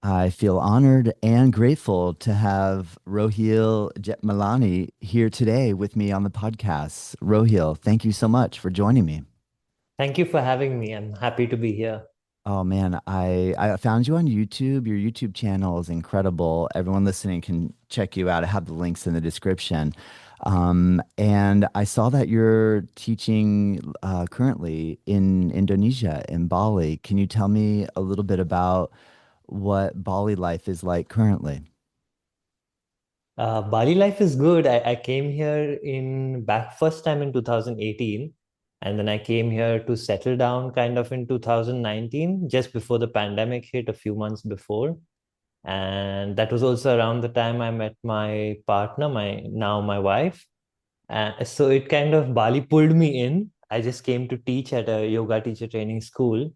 I feel honored and grateful to have Rohil Jethmalani here today with me on the podcast. Rohil, thank you so much for joining me. Thank you for having me. I'm happy to be here. Oh man, I found you on YouTube. Your YouTube channel is incredible. Everyone listening can check you out. I have the links in the description. And I saw that you're teaching currently in Indonesia, in Bali. Can you tell me a little bit about what Bali life is like currently? Bali life is good. I came here in back first time in 2018, and then I came here to settle down kind of in 2019, just before the pandemic hit a few months before. And that was also around the time I met my partner, my wife. And so it kind of Bali pulled me in. I just came to teach at a yoga teacher training school,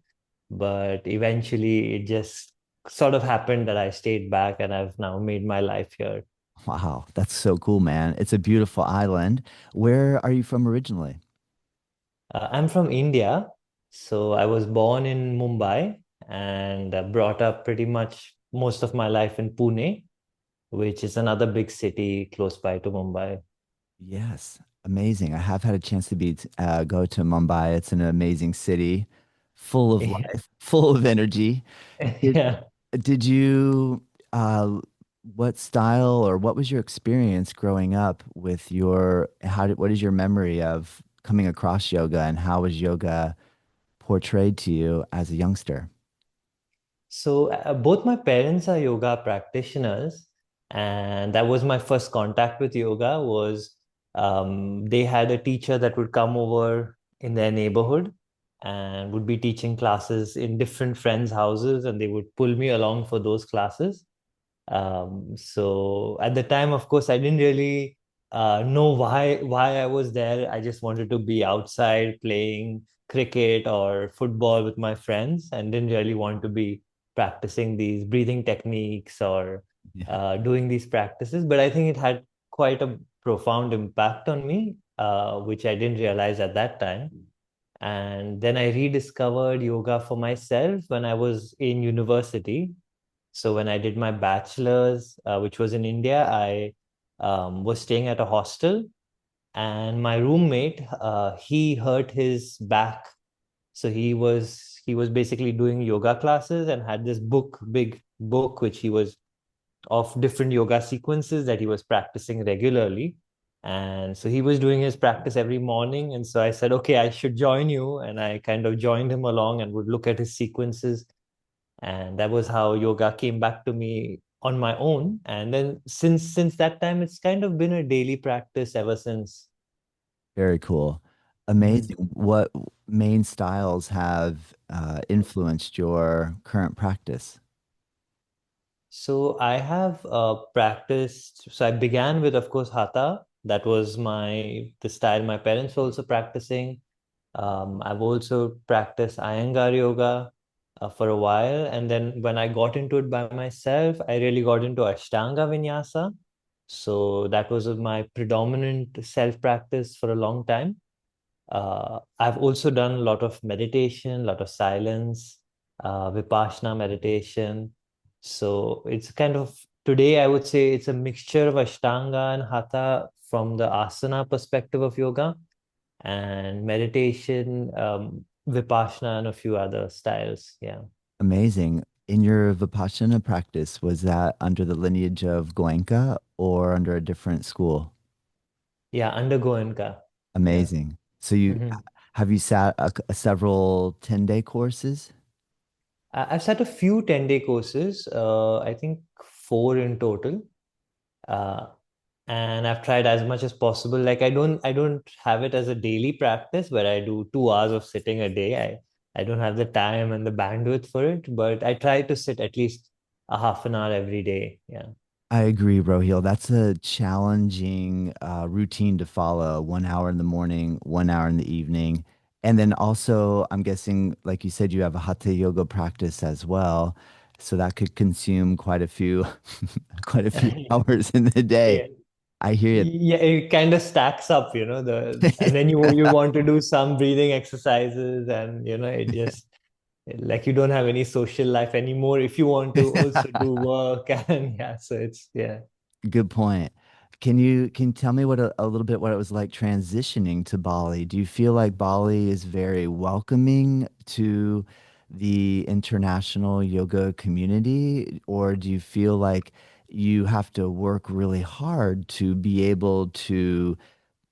but eventually it just sort of happened that I stayed back and I've now made my life here. Wow, that's so cool, man. It's a beautiful island. Where are you from originally? I'm from India, so I was born in Mumbai and brought up pretty much most of my life in Pune, which is another big city close by to Mumbai. Yes, amazing. I have had a chance to go to Mumbai. It's an amazing city, full of life, full of energy. Did Yeah. did you what style or what was your experience growing up with what is your memory of coming across yoga and how was yoga portrayed to you as a youngster? So both my parents are yoga practitioners, and that was my first contact with yoga. Was they had a teacher that would come over in their neighborhood and would be teaching classes in different friends' houses, and they would pull me along for those classes. So at the time, of course, I didn't really know why I was there. I just wanted to be outside playing cricket or football with my friends, and didn't really want to be practicing these breathing techniques or Yeah. doing these practices. But I think it had quite a profound impact on me, which I didn't realize at that time. And then I rediscovered yoga for myself when I was in university. So when I did my bachelor's, which was in India, I was staying at a hostel, and my roommate, he hurt his back, so he was basically doing yoga classes and had this big book, which he was of different yoga sequences that he was practicing regularly. And so he was doing his practice every morning. And so I said, okay, I should join you. And I kind of joined him along and would look at his sequences, and that was how yoga came back to me on my own. And then since that time, it's kind of been a daily practice ever since. Very cool. Mhm. Amazing. What main styles have influenced your current practice? So I have practiced. So I began with, of course, Hatha. That was the style my parents were also practicing. I've also practiced Iyengar yoga for a while, and then when I got into it by myself, I really got into Ashtanga Vinyasa. So that was my predominant self practice for a long time. I've also done a lot of meditation, a lot of silence, Vipassana meditation. So it's kind of today I would say it's a mixture of Ashtanga and Hatha from the asana perspective of yoga, and meditation, Vipassana, and a few other styles. Yeah. Amazing. In your Vipassana practice, was that under the lineage of Goenka or under a different school? Yeah, under Goenka. Yeah. Amazing. So you Mhm. have you sat several 10-day courses? I've sat a few 10-day courses, I think four in total. Uh, and I've tried as much as possible. Like I don't have it as a daily practice where I do 2 hours of sitting a day. I don't have the time and the bandwidth for it, but I try to sit at least a half an hour every day. Yeah. I agree, Rohil. That's a challenging routine to follow. 1 hour in the morning, 1 hour in the evening. And then also, I'm guessing, like you said, you have a hatha yoga practice as well. So that could consume quite a few, quite a few hours in the day. Yeah. I hear Yeah, it kind of stacks up, and you. then you want to do some breathing exercises, and it just like you don't have any social life anymore if you want to also do work. And yeah, so it's yeah. Good point. Can you tell me what a little bit what it was like transitioning to Bali? Do you feel like Bali is very welcoming to the international yoga community, or do you feel like you have to work really hard to be able to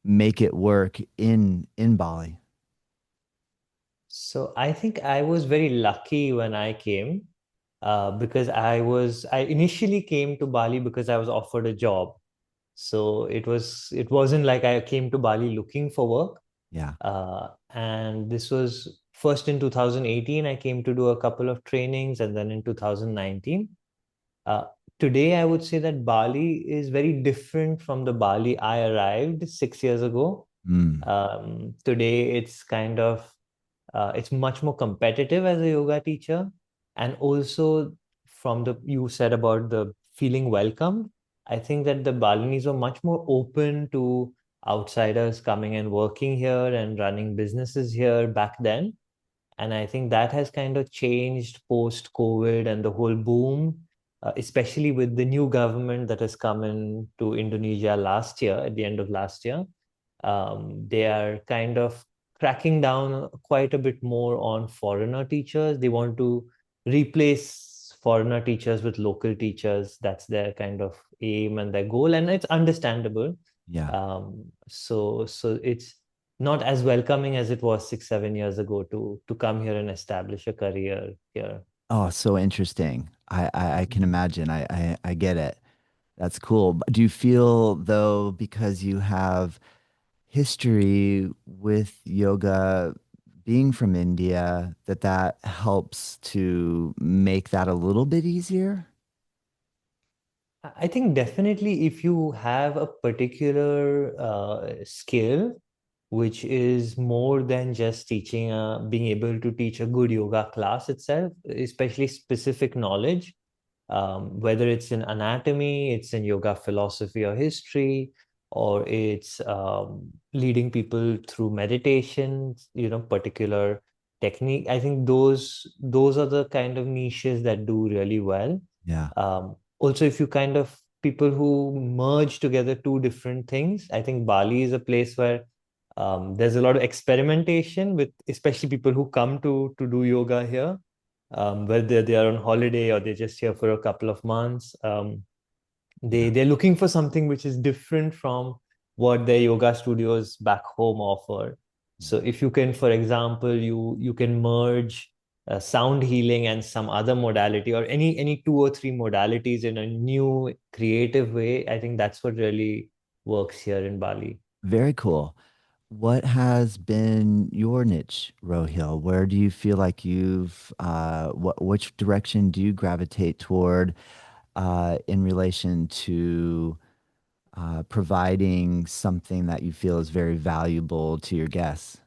make it work in Bali? So I think I was very lucky when I came, because I initially came to Bali because I was offered a job. So it wasn't like I came to Bali looking for work. Yeah. And this was first in 2018. I came to do a couple of trainings, and then in 2019. Uh, Today, I would say that Bali is very different from the Bali I arrived 6 years ago. Mm, Today, it's kind of it's much more competitive as a yoga teacher, and also from the you said about the feeling welcome. I think that the Balinese are much more open to outsiders coming and working here and running businesses here back then. And I think that has kind of changed post COVID and the whole boom, especially with the new government that has come into Indonesia last year, at the end of last year. They are kind of cracking down quite a bit more on foreigner teachers. They want to replace foreigner teachers with local teachers. That's their kind of aim and their goal, and it's understandable. yeah. So it's not as welcoming as it was 6 7 years ago to come here and establish a career here. Oh, so interesting. I can imagine. I get it. That's cool. But do you feel though, because you have history with yoga being from India, that that helps to make that a little bit easier? I think definitely if you have a particular skill, which is more than just teaching, being able to teach a good yoga class itself, especially specific knowledge, whether it's in anatomy, it's in yoga philosophy or history, or it's leading people through meditation, particular technique. I think those are the kind of niches that do really well. Yeah. Also, if you kind of people who merge together two different things, I think Bali is a place where there's a lot of experimentation with, especially people who come to do yoga here, whether they are on holiday or they're just here for a couple of months. Yeah. They're looking for something which is different from what their yoga studios back home offer. So if you can, for example, you can merge sound healing and some other modality, or any two or three modalities in a new creative way, I think that's what really works here in Bali. Very cool. What has been your niche, Rohil? Where do you feel like which direction do you gravitate toward in relation to providing something that you feel is very valuable to your guests?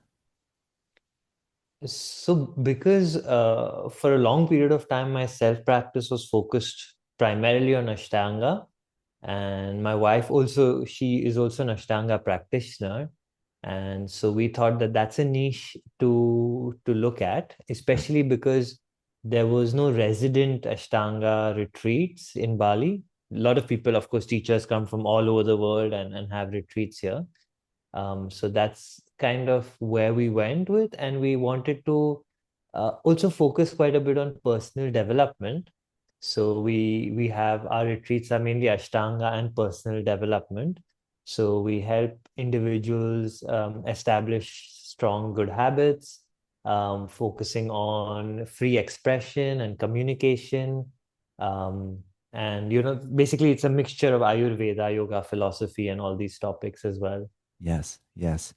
So, because for a long period of time, my self practice was focused primarily on Ashtanga, and my wife also, she is also an Ashtanga practitioner. And so we thought that that's a niche to look at, especially because there was no resident Ashtanga retreats in Bali. A lot of people, of course, teachers come from all over the world and have retreats here. So that's kind of where we went with, and we wanted to also focus quite a bit on personal development. So we have our retreats are mainly Ashtanga and personal development. So we help individuals establish strong good habits, focusing on free expression and communication. Um, and basically it's a mixture of Ayurveda, yoga, philosophy, and all these topics as well. Yes, yes.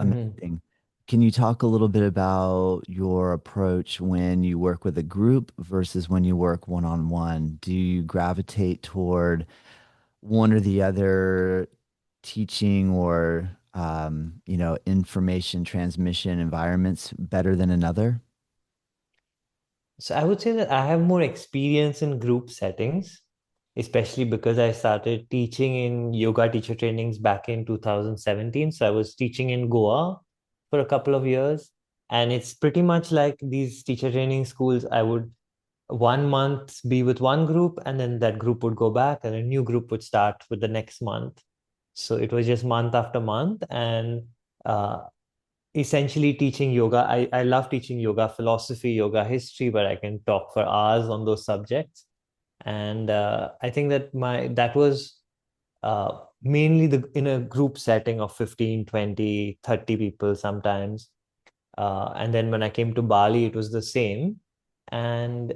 Mhm. Amazing. Can you talk a little bit about your approach when you work with a group versus when you work one-on-one? Do you gravitate toward one or the other teaching or information transmission environments better than another? So I would say that I have more experience in group settings, especially because I started teaching in yoga teacher trainings back in 2017. So I was teaching in Goa for a couple of years. And it's pretty much like these teacher training schools. I would 1 month be with one group, and then that group would go back, and a new group would start with the next month. So it was just month after month, and uh, essentially teaching yoga. I love teaching yoga philosophy, yoga history, but I can talk for hours on those subjects. And I think that that was mainly in a group setting of 15, 20, 30 people sometimes. And then when I came to Bali, it was the same. And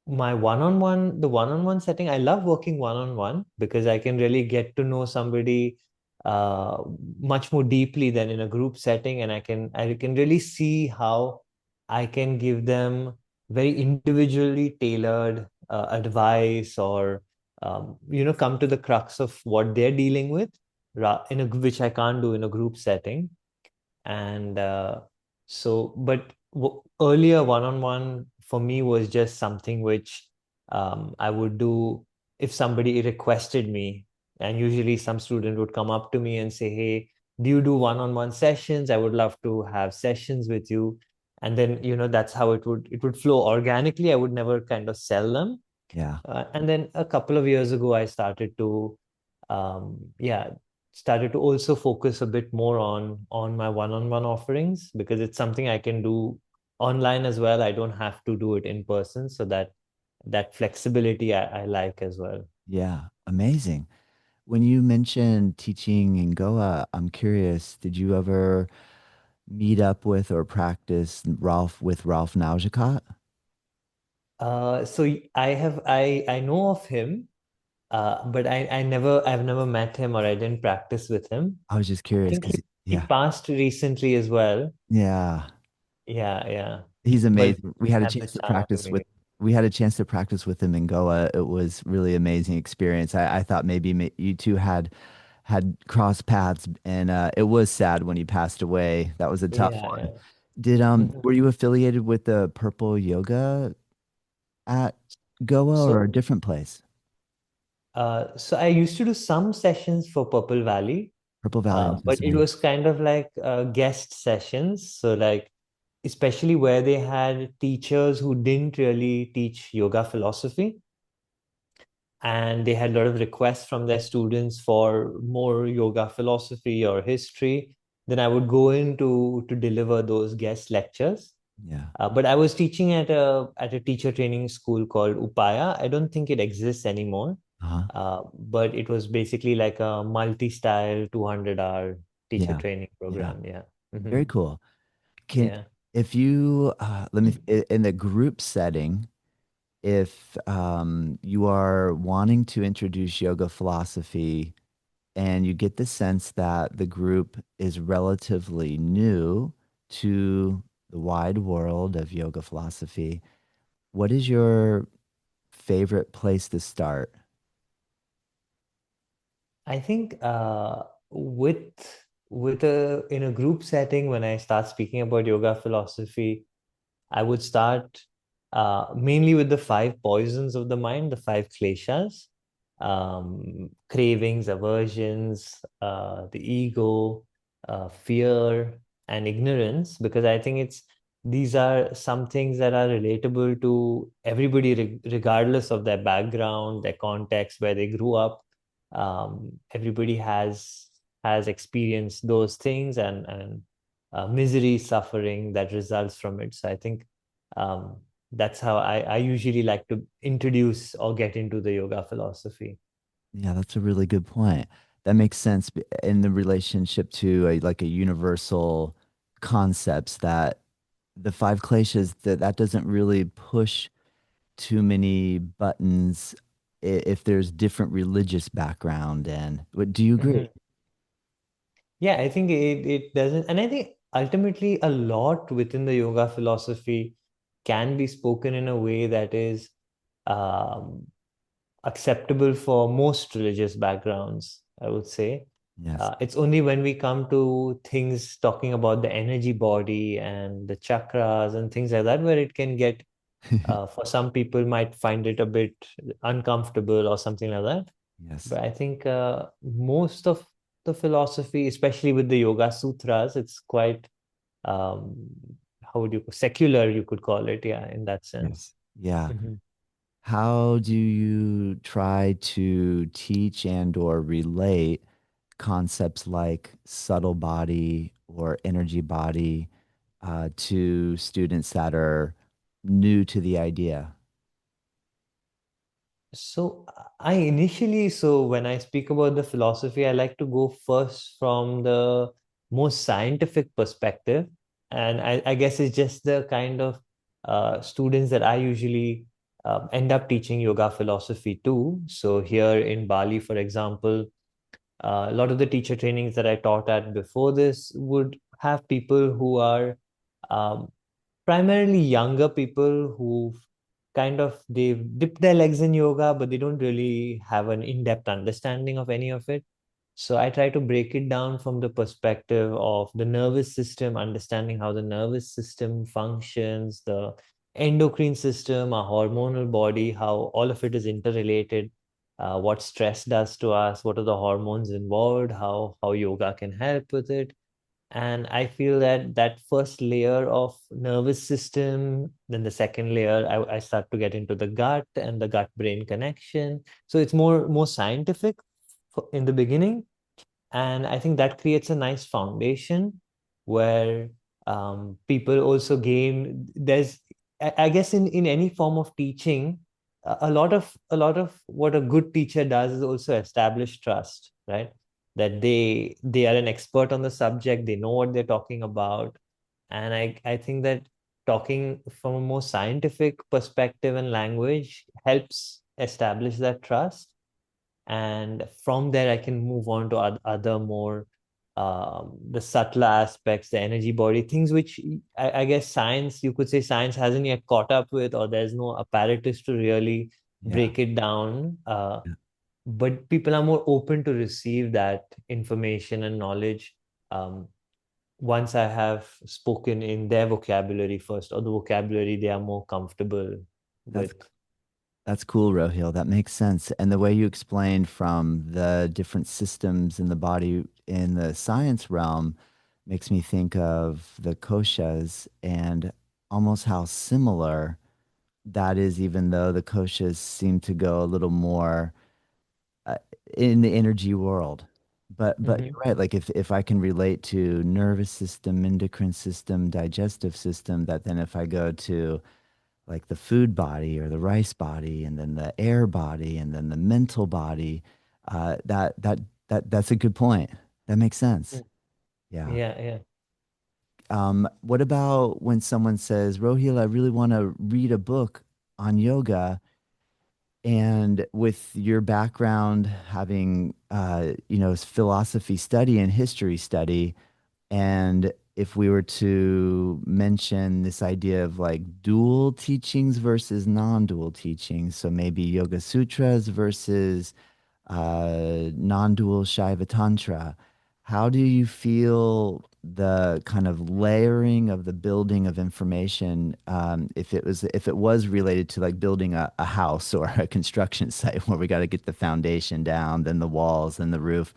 the one-on-one setting, I love working one-on-one because I can really get to know somebody uh, much more deeply than in a group setting, and I can really see how I can give them very individually tailored advice, or come to the crux of what they're dealing with, which I can't do in a group setting. And but earlier one-on-one for me was just something which I would do if somebody requested me. And usually some student would come up to me and say, hey, do you do one-on-one sessions? I would love to have sessions with you. And then, that's how it would flow organically. I would never kind of sell them. Yeah. And then a couple of years ago, I yeah, started to also focus a bit more on my one-on-one offerings, because it's something I can do online as well. I don't have to do it in person, so that flexibility I like as well. Yeah. Amazing. When you mentioned teaching in Goa, I'm curious, did you ever meet up with or practice Ralph Naujicot? So I know of him, but I've never met him, or I didn't practice with him. I was just I curious think because he yeah, passed recently as well. yeah, Yeah, yeah. he's But amazing. We had a had the chance to chance to practice meet with him. we had a chance to practice with him in Goa. It was really amazing experience. I thought maybe you two had crossed paths, and it was sad when he passed away. That was a tough Yeah, one. yeah. Did Mhm. were you affiliated with the Purple Yoga at Goa or a So, different place? so I used to do some sessions for Purple Valley, Purple Valley in but it Cincinnati. was kind of like guest sessions. So, like, especially where they had teachers who didn't really teach yoga philosophy, and they had a lot of requests from their students for more yoga philosophy or history. Then I would go in to deliver those guest lectures. Yeah. But I was teaching at a teacher training school called Upaya. I don't think it exists anymore. Uh-huh. But it was basically like a multi-style 200-hour teacher Yeah. training Yeah. program. Yeah. Very cool. Can Yeah. if you let me in the group setting, if you are wanting to introduce yoga philosophy and you get the sense that the group is relatively new to the wide world of yoga philosophy, what is your favorite place to start? I think with a in a group setting, when I start speaking about yoga philosophy, I would start mainly with the five poisons of the mind, the five kleshas, cravings, aversions, the ego, fear, and ignorance, because I think these are some things that are relatable to everybody, regardless of their background, their context, where they grew up. Everybody has experienced those things, and misery, suffering that results from it. So I think um, that's how I usually like to introduce or get into the yoga philosophy. Yeah, that's a really good point. That makes sense in the relationship to like a universal concepts that the five kleshas that doesn't really push too many buttons if there's different religious background. And what do you Mhm. agree? Yeah, I think it doesn't, and I think ultimately a lot within the yoga philosophy can be spoken in a way that is um, acceptable for most religious backgrounds, I would say. Yes. It's only when we come to things talking about the energy body and the chakras and things like that, where it can get, for some people, might find it a bit uncomfortable or something like that. Yes. But I think most of the philosophy, especially with the Yoga Sutras, it's quite um, how would you, secular, you could call it, yeah, in that sense. Yes. Yeah. Mm-hmm. How do you try to teach and or relate concepts like subtle body or energy body to students that are new to the idea? So I initially, so when I speak about the philosophy, I like to go first from the most scientific perspective. And I guess it's just the kind of students that I usually end up teaching yoga philosophy to. So here in Bali, for example, a lot of the teacher trainings that I taught at before this would have people who are um, primarily younger people who've kind of they've dipped their legs in yoga, but they don't really have an in-depth understanding of any of it. So I try to break it down from the perspective of the nervous system, understanding how the nervous system functions, the endocrine system, our hormonal body, how all of it is interrelated, what stress does to us, what are the hormones involved, how yoga can help with it. And I feel that that first layer of nervous system, then the second layer, I start to get into the gut and the gut brain connection. So it's more scientific in the beginning, and I think that creates a nice foundation where people also gain. There's, I guess, in any form of teaching, a lot of what a good teacher does is also establish trust, right? That they are an expert on the subject, they know what they're talking about. And I think that talking from a more scientific perspective and language helps establish that trust, and from there I can move on to other more the subtler aspects, the energy body things, which I guess science, you could say science hasn't yet caught up with, or there's no apparatus to really Yeah. break it down. Yeah. But people are more open to receive that information and knowledge once I have spoken in their vocabulary first, or the vocabulary they are more comfortable That's with. That's cool, Rohil. That makes sense. And the way you explained from the different systems in the body in the science realm makes me think of the koshas and almost how similar that is, even though the koshas seem to go a little more uh, in the energy world. But Mm-hmm. you're right. Like if I can relate to nervous system, endocrine system, digestive system, that then if I go to like the food body or the rice body and then the air body and then the mental body, that's a good point. That makes sense. Yeah. Yeah, yeah. What about when someone says, Rohil, I really want to read a book on yoga, and with your background having philosophy study and history study, and if we were to mention this idea of like dual teachings versus non-dual teachings, so maybe Yoga Sutras versus non-dual Shaiva Tantra, how do you feel the kind of layering of the building of information, if it was related to like building a house or a construction site where we got to get the foundation down, then the walls, then the roof?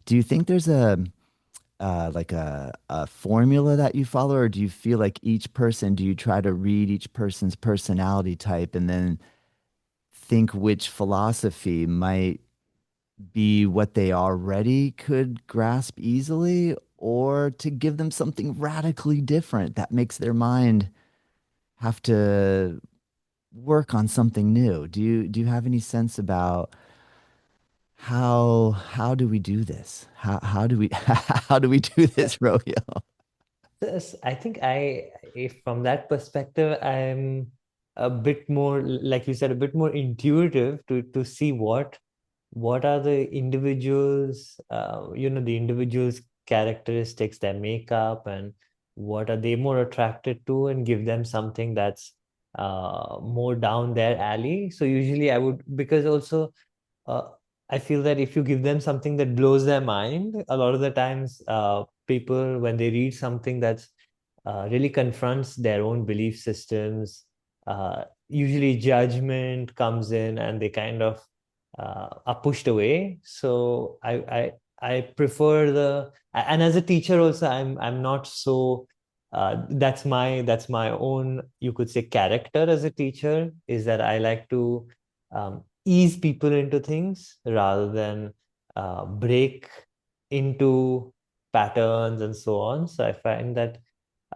Do you think there's like a formula that you follow, or do you feel like each person, do you try to read each person's personality type and then think which philosophy might be what they already could grasp easily, or to give them something radically different that makes their mind have to work on something new? Do you have any sense about how do we do this? How do we how do we do this, Rohio? Yes, I think if from that perspective, I'm a bit more, like you said, a bit more intuitive to see what are the individuals, the individuals' characteristics, their makeup, and what are they more attracted to, and give them something that's more down their alley. So usually I would, because also uh, I feel that if you give them something that blows their mind, a lot of the times, people, when they read something that's really confronts their own belief systems, usually judgment comes in and they kind of are pushed away. So I prefer and as a teacher also, I'm not so. That's my own, you could say, character as a teacher, is that I like to ease people into things rather than break into patterns and so on. So I find that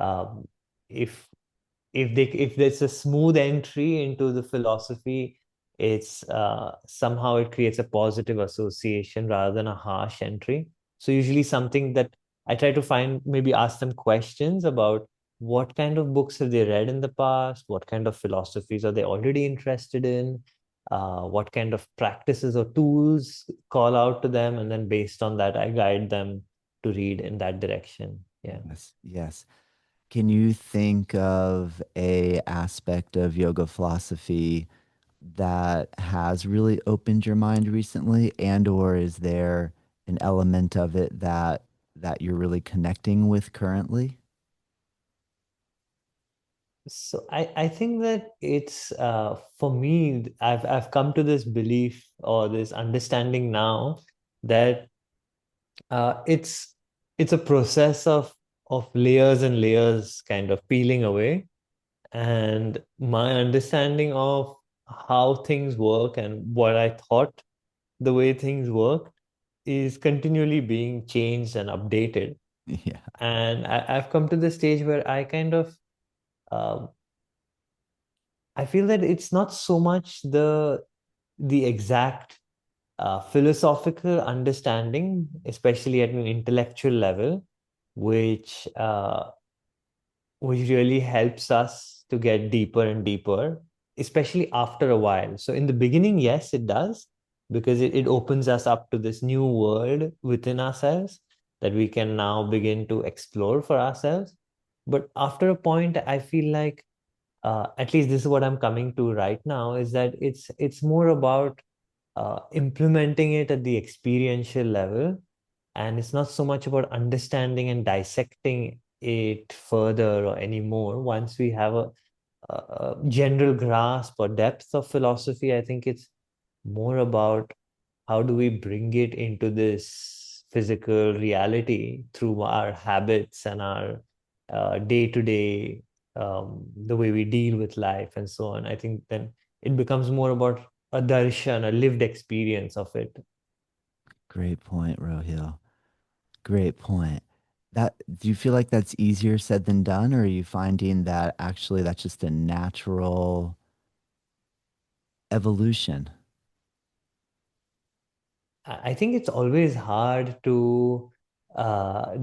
um, if if there's a smooth entry into the philosophy, it's somehow it creates a positive association rather than a harsh entry. So usually something that I try to find, maybe ask them questions about what kind of books have they read in the past, what kind of philosophies are they already interested in, what kind of practices or tools call out to them, and then based on that I guide them to read in that direction. Yeah. Yes, yes. Can you think of a aspect of yoga philosophy that has really opened your mind recently, and or is there an element of it that you're really connecting with currently? So I think that it's for me, I've come to this belief or this understanding now that it's a process of layers and layers kind of peeling away. And my understanding of how things work and what I thought the way things work is continually being changed and updated. Yeah. And I've come to the stage where I kind of um, I feel that it's not so much the exact philosophical understanding, especially at an intellectual level, which which really helps us to get deeper and deeper, especially after a while. So in the beginning, yes, it does, because it opens us up to this new world within ourselves that we can now begin to explore for ourselves. But after a point, I feel like at least this is what I'm coming to right now, is that it's more about implementing it at the experiential level, and it's not so much about understanding and dissecting it further or anymore. Once we have a general grasp or depth of philosophy, I think it's more about how do we bring it into this physical reality through our habits and our day-to-day, the way we deal with life and so on. I think then it becomes more about a darshan, a lived experience of it. Great point, Rohil. Great point. That, do you feel like that's easier said than done, or are you finding that actually that's just a natural evolution? I think it's always hard to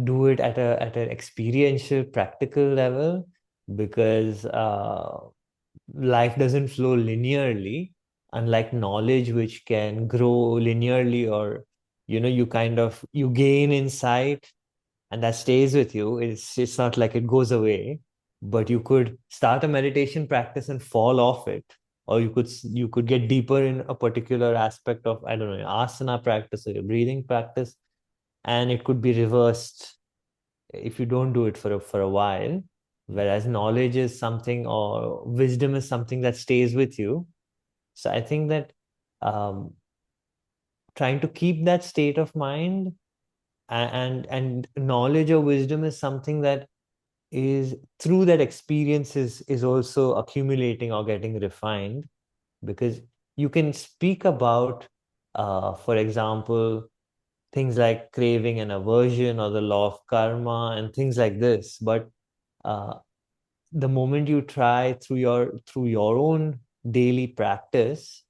do it at a at an experiential, practical level, because life doesn't flow linearly, unlike knowledge, which can grow linearly, or you kind of you gain insight and that stays with you. It's not like it goes away, but you could start a meditation practice and fall off it, or you could get deeper in a particular aspect of, I don't know, your asana practice or your breathing practice, and it could be reversed if you don't do it for a while. Whereas knowledge is something, or wisdom is something that stays with you. So I think that um, trying to keep that state of mind, and knowledge or wisdom is something that is through that experience is also accumulating or getting refined, because you can speak about for example, things like craving and aversion or the law of karma and things like this, but uh, the moment you try through your own daily practice,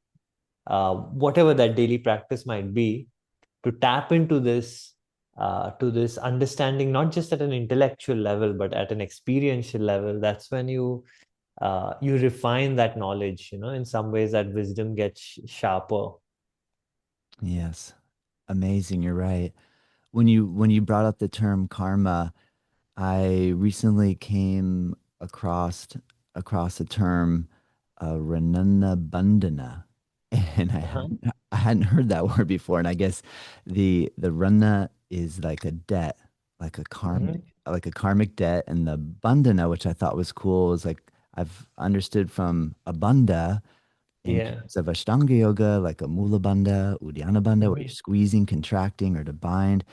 whatever that daily practice might be, to tap into this to this understanding, not just at an intellectual level but at an experiential level, that's when you refine that knowledge. In some ways that wisdom gets sharper. Yes. Amazing. You're right. When you brought up the term karma, I recently came across a term, Ranana Bandhana, and Uh-huh. I hadn't heard that word before. And I guess the Rana is like a debt, like a Hmm. karmic debt, and the Bandhana, which I thought was cool, was like I've understood from Abanda in Yeah. terms of Ashtanga yoga, like a Mula Bandha, Uddiyana Bandha, where you're Hmm. squeezing, contracting, or to bind.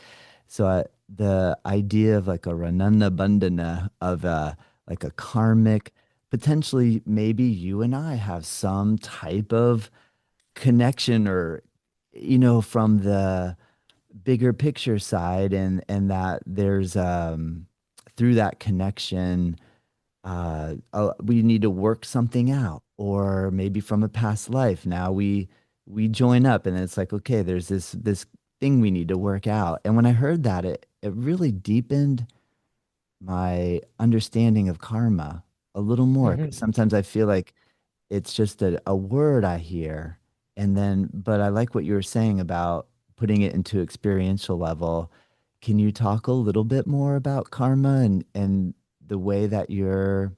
So the idea of like a ranana bandhana of like a karmic, potentially maybe you and I have some type of connection or from the bigger picture side, and that there's through that connection we need to work something out, or maybe from a past life now we join up, and it's like, okay, there's this thing we need to work out. And when I heard that, it really deepened my understanding of karma a little more, because Mhm. sometimes I feel like it's just a word I hear. And then, but I like what you were saying about putting it into experiential level. Can you talk a little bit more about karma and the way that you're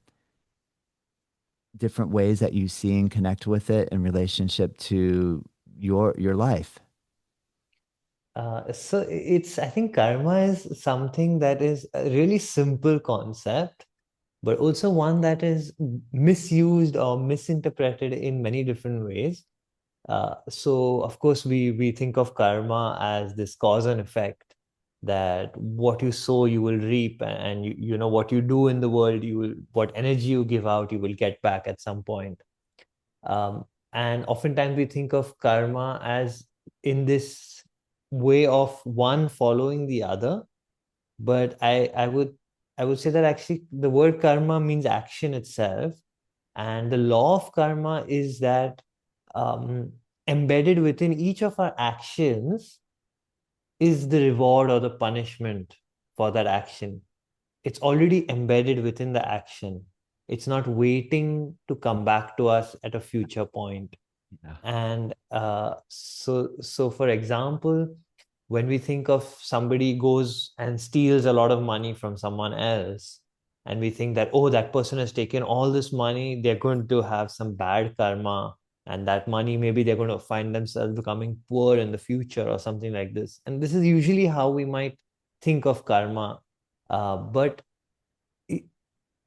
different ways that you see and connect with it in relationship to your life? So it's, I think karma is something that is a really simple concept, but also one that is misused or misinterpreted in many different ways. So of course we think of karma as this cause and effect, that what you sow you will reap, and you know what you do in the world, you will, what energy you give out, you will get back at some point. Um, and oftentimes we think of karma as in this way of one following the other, but I would say that actually the word karma means action itself, and the law of karma is that um, embedded within each of our actions is the reward or the punishment for that action. It's already embedded within the action. It's not waiting to come back to us at a future point. Yeah. And so for example, when we think of somebody goes and steals a lot of money from someone else, and we think that, oh, that person has taken all this money, they're going to have some bad karma, and that money, maybe they're going to find themselves becoming poor in the future or something like this. And this is usually how we might think of karma. But e-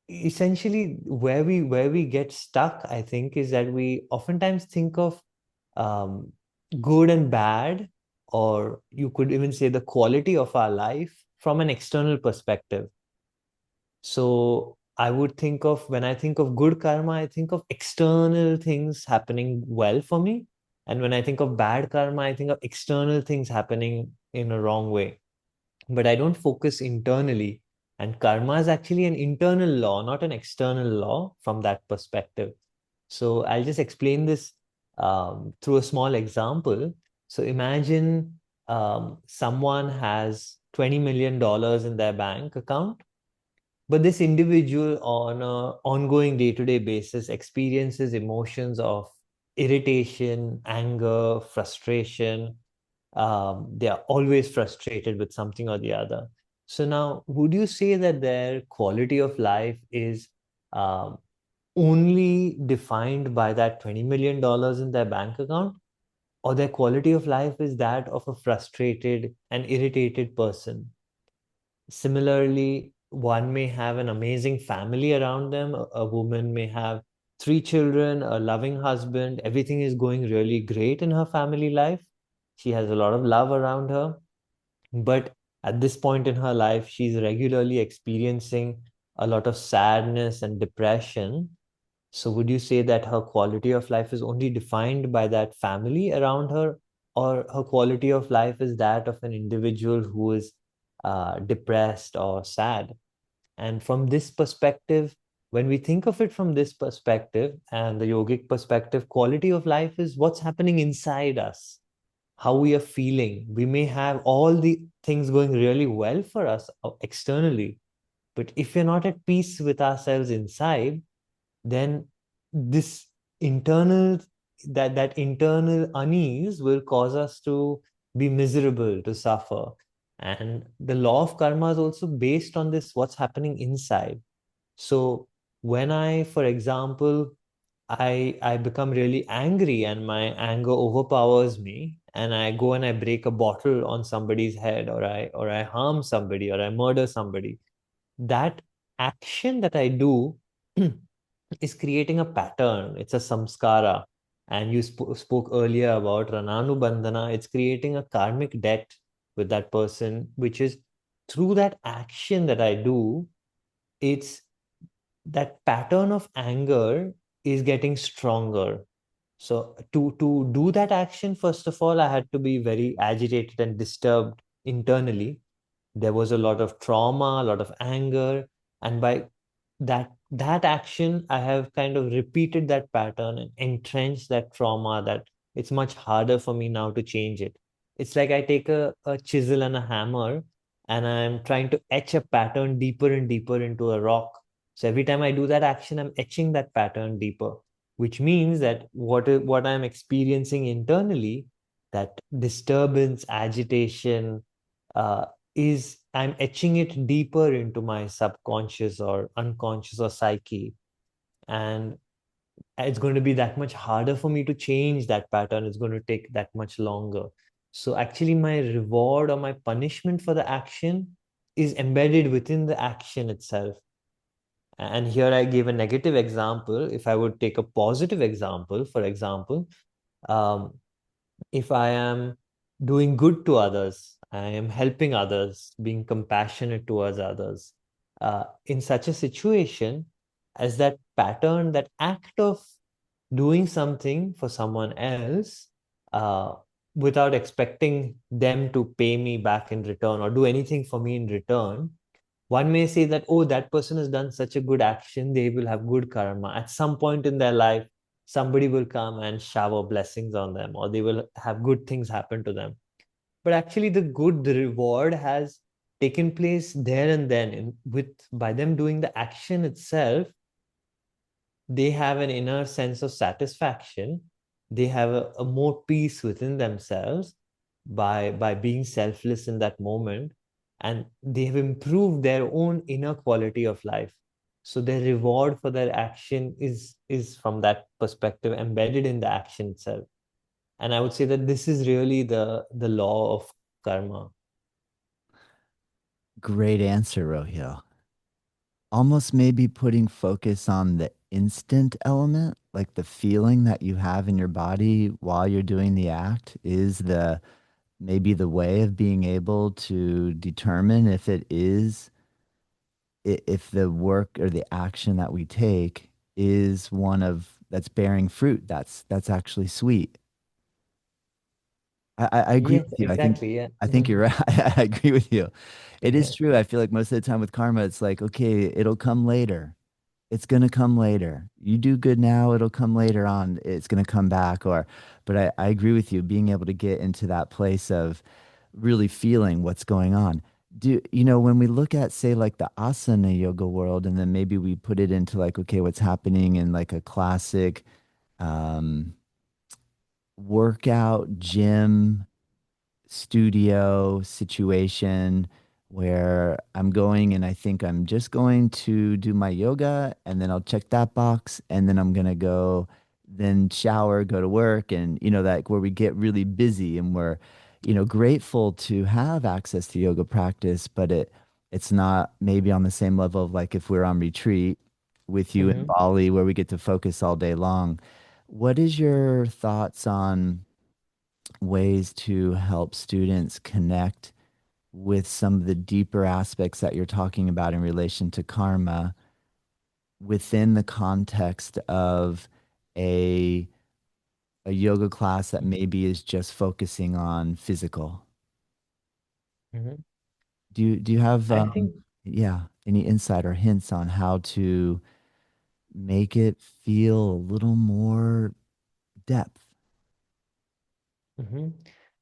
essentially where we get stuck, I think, is that we oftentimes think of um, good and bad, or you could even say the quality of our life from an external perspective. So I would think of, when I think of good karma, I think of external things happening well for me. And when I think of bad karma, I think of external things happening in a wrong way. But I don't focus internally. And karma is actually an internal law, not an external law from that perspective. So I'll just explain this through a small example. So imagine someone has $20 million in their bank account, but this individual on a ongoing day-to-day basis experiences emotions of irritation, anger, frustration. They are always frustrated with something or the other. So now, would you say that their quality of life is um, only defined by that $20 million in their bank account, or their quality of life is that of a frustrated and irritated person? Similarly, one may have an amazing family around them. A woman may have three children, a loving husband. Everything is going really great in her family life. She has a lot of love around her. But at this point in her life, she's regularly experiencing a lot of sadness and depression. So would you say that her quality of life is only defined by that family around her, or her quality of life is that of an individual who is depressed or sad? And from this perspective, when we think of it from this perspective and the yogic perspective, quality of life is what's happening inside us, how we are feeling. We may have all the things going really well for us externally, but if we're not at peace with ourselves inside, then this internal, that internal unease will cause us to be miserable, to suffer. And the law of karma is also based on this, what's happening inside. So when I, for example, I become really angry and my anger overpowers me, and I go and I break a bottle on somebody's head, or I harm somebody, or I murder somebody, that action that I do is creating a pattern. It's a samskara. And you spoke earlier about Rananu Bandhana. It's creating a karmic debt. with that person, which is through that action that I do, it's that pattern of anger is getting stronger. So to do that action, first of all, I had to be very agitated and disturbed internally. There was a lot of trauma, a lot of anger, and by that action, I have kind of repeated that pattern and entrenched that trauma, that it's much harder for me now to change it. It's like I take a chisel and a hammer, and I'm trying to etch a pattern deeper and deeper into a rock. So every time I do that action, I'm etching that pattern deeper, which means that what I'm experiencing internally, that disturbance, agitation, uh, is I'm etching it deeper into my subconscious or unconscious or psyche. And it's going to be that much harder for me to change that pattern. It's going to take that much longer. So actually, my reward or my punishment for the action is embedded within the action itself. And here I gave a negative example. If I would take a positive example, for example, um, if I am doing good to others, I am helping others, being compassionate towards others, in such a situation, as that pattern, that act of doing something for someone else, uh, without expecting them to pay me back in return or do anything for me in return, one may say that, oh, that person has done such a good action, they will have good karma. At some point in their life, somebody will come and shower blessings on them, or they will have good things happen to them. But actually, the reward has taken place there and then, by them doing the action itself. They have an inner sense of satisfaction. They have a more peace within themselves by being selfless in that moment, and they have improved their own inner quality of life. So their reward for their action is from that perspective embedded in the action itself. And I would say that this is really the law of karma. Great answer, Rohil. Almost maybe putting focus on the instant element, like the feeling that you have in your body while you're doing the act, is the maybe the way of being able to determine if it is if the work or the action that we take is one of that's bearing fruit, that's actually sweet. I agree Yes, with you. exactly. Yeah. I think you're right. I agree with you. It is Yeah. true. I feel like most of the time with karma, it's like, okay, it'll come later. It's gonna come later. You do good now, it'll come later on. It's gonna come back. But I agree with you, being able to get into that place of really feeling what's going on. Do you know when we look at, say, like the asana yoga world, and then maybe we put it into like, okay, what's happening in like a classic um workout gym studio situation where I'm going and I think I'm just going to do my yoga and then I'll check that box and then I'm gonna go then shower, go to work, and that where we get really busy and we're grateful to have access to yoga practice, but it's not maybe on the same level of like if we're on retreat with you in Mhm. Bali where we get to focus all day long. What is your thoughts on ways to help students connect with some of the deeper aspects that you're talking about in relation to karma within the context of a a yoga class that maybe is just focusing on physical? Mhm. Do you have I think. yeah, any insight or hints on how to make it feel a little more depth? Mhm.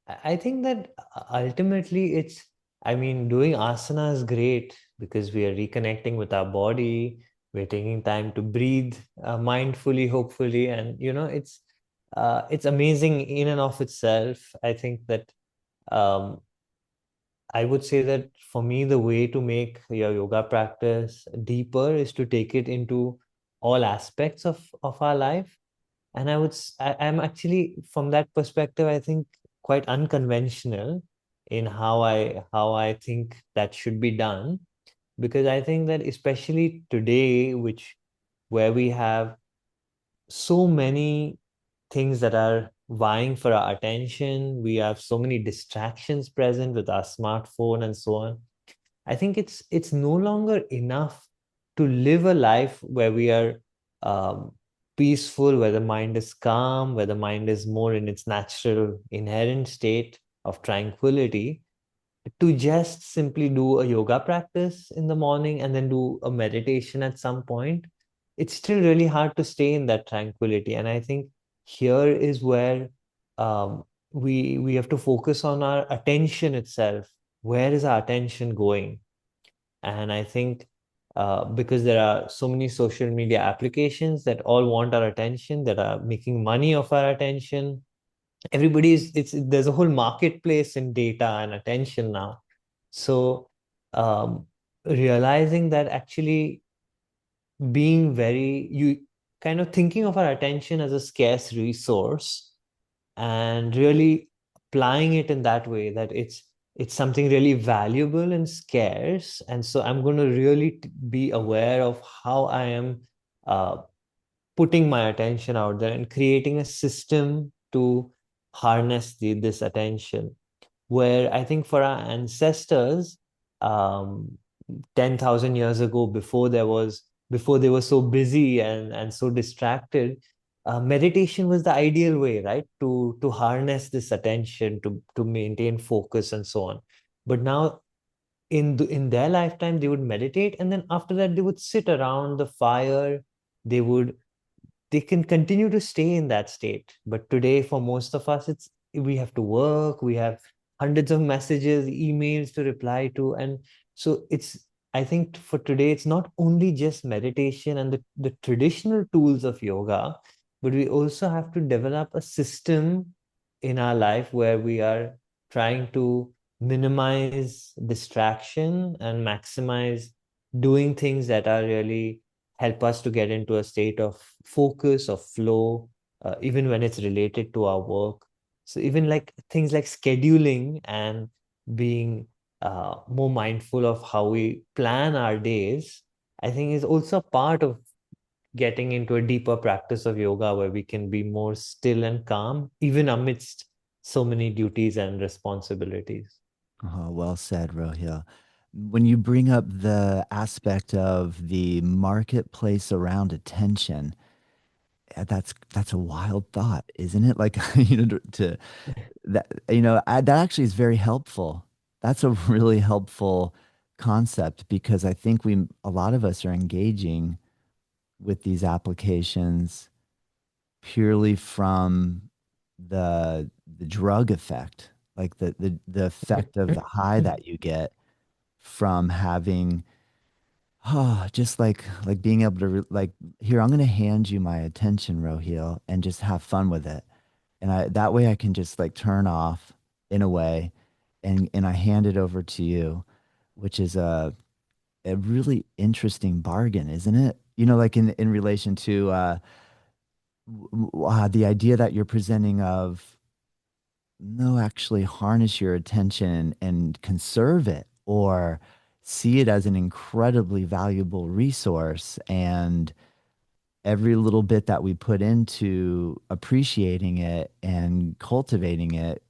I think that ultimately I mean, doing asana is great because we are reconnecting with our body. We're taking time to breathe mindfully, hopefully, and it's amazing in and of itself. I think that um, I would say that for me, the way to make your yoga practice deeper is to take it into all aspects of our life. And I'm actually, from that perspective, I think quite unconventional in how I think that should be done, because I think that especially today, where we have so many things that are vying for our attention. We have so many distractions present with our smartphone and so on. I think it's no longer enough to live a life where we are um, peaceful, where the mind is calm, where the mind is more in its natural inherent state of tranquility, to just simply do a yoga practice in the morning and then do a meditation at some point. It's still really hard to stay in that tranquility. And I think here is where we have to focus on our attention itself. Where is our attention going? And I think because there are so many social media applications that all want our attention, that are making money off our attention, everybody's it's there's a whole marketplace in data and attention now. So um realizing that actually being very you kind of thinking of our attention as a scarce resource and really applying it in that way, that it's something really valuable and scarce, and so I'm going to really be aware of how I am uh, putting my attention out there and creating a system to harness this attention. Where I think for our ancestors, um, 10,000 years ago, before they were so busy and so distracted, meditation was the ideal way, right? To harness this attention, to maintain focus and so on. But now in their lifetime, they would meditate, and then after that, they would sit around the fire. They can continue to stay in that state. But today, for most of us, it's we have to work, we have hundreds of messages, emails to reply to. And so I think for today, it's not only just meditation and the traditional tools of yoga, but we also have to develop a system in our life where we are trying to minimize distraction and maximize doing things that are really help us to get into a state of focus, of flow, even when it's related to our work. So even like things like scheduling and being more mindful of how we plan our days, I think is also a part of getting into a deeper practice of yoga where we can be more still and calm, even amidst so many duties and responsibilities. Oh, well said, Rohil. When you bring up the aspect of the marketplace around attention, that's a wild thought, isn't it? Like, to that, that actually is very helpful. That's a really helpful concept because I think a lot of us are engaging with these applications purely from the drug effect, like the effect of the high that you get from having just like being able to like here I'm going to hand you my attention, Rohil, and just have fun with it. And I that way I can just like turn off in a way and I hand it over to you, which is a really interesting bargain, isn't it? Like in relation to the idea that you're presenting of no, actually harness your attention and conserve it or see it as an incredibly valuable resource. And every little bit that we put into appreciating it and cultivating it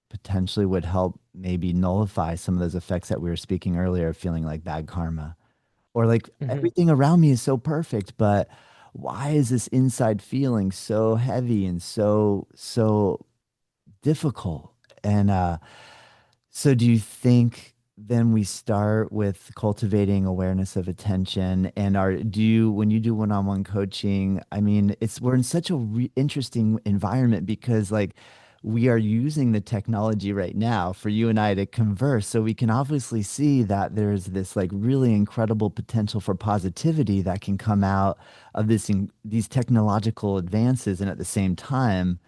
potentially would help maybe nullify some of those effects that we were speaking earlier of feeling like bad karma. Or like Mhm. everything around me is so perfect, but why is this inside feeling so heavy and so difficult? And so do you think then we start with cultivating awareness of attention and do you when you do one-on-one coaching, I mean, we're in such a interesting environment because like we are using the technology right now for you and I to converse. So we can obviously see that there's this like really incredible potential for positivity that can come out of these technological advances. And at the same time,